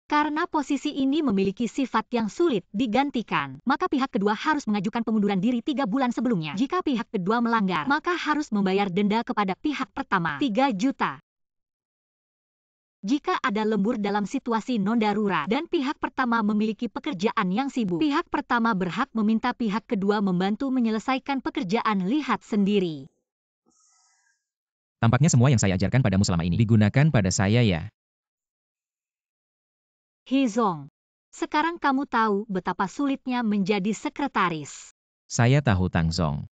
A: Karena posisi ini memiliki sifat yang sulit digantikan, maka pihak kedua harus mengajukan pengunduran diri 3 bulan sebelumnya. Jika pihak kedua melanggar, maka harus membayar denda kepada pihak pertama 3 juta. Jika ada lembur dalam situasi non-darurat dan pihak pertama memiliki pekerjaan yang sibuk, pihak pertama berhak meminta pihak kedua membantu menyelesaikan pekerjaan. Lihat sendiri.
B: Tampaknya semua yang saya ajarkan padamu selama ini digunakan pada saya ya.
A: Hizong, sekarang kamu tahu betapa sulitnya menjadi sekretaris.
B: Saya tahu Tang Zong.